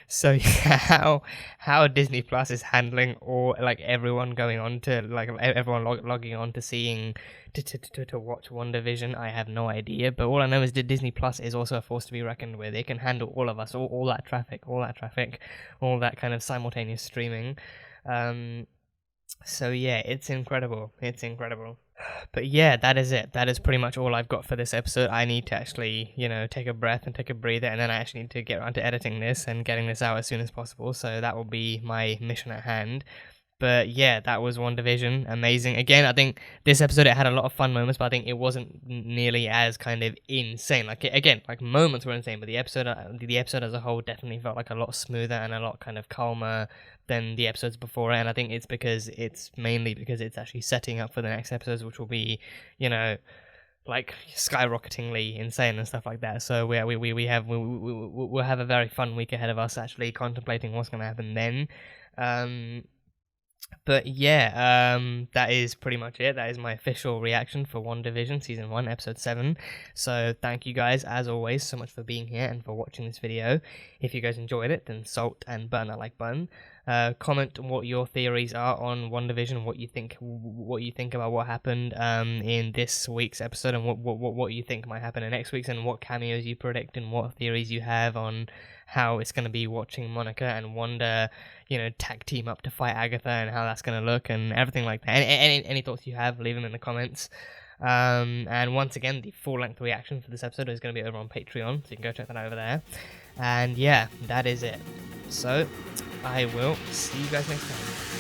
So yeah, how Disney Plus is handling all, like, everyone going on to, like, everyone logging on to seeing to watch WandaVision, I have no idea. But all I know is that Disney Plus is also a force to be reckoned with. It can handle all of us, all that traffic, all that kind of simultaneous streaming. So yeah, it's incredible. But yeah, that is it. That is pretty much all I've got for this episode. I need to actually, you know, take a breath and take a breather, and then I actually need to get around to editing this and getting this out as soon as possible. So that will be my mission at hand. But yeah, that was WandaVision. Amazing. Again, I think this episode, it had a lot of fun moments, but I think it wasn't nearly as kind of insane. Like, again, like, moments were insane, but the episode as a whole definitely felt like a lot smoother and a lot kind of calmer than the episodes before. And I think it's mainly because it's actually setting up for the next episodes, which will be, you know, like, skyrocketingly insane and stuff like that. So we'll have a very fun week ahead of us, actually contemplating what's going to happen then. But yeah, that is pretty much it. That is my official reaction for WandaVision Season 1, Episode 7. So thank you guys, as always, so much for being here and for watching this video. If you guys enjoyed it, then salt and burn that like button. Comment what your theories are on WandaVision, what you think about what happened in this week's episode, and what you think might happen in next week's, and what cameos you predict, and what theories you have on how it's going to be watching Monica and Wanda, you know, tag team up to fight Agatha, and how that's going to look, and everything like that. Any thoughts you have, leave them in the comments. And once again, the full-length reaction for this episode is going to be over on Patreon, so you can go check that out over there. And yeah, that is it. So I will see you guys next time.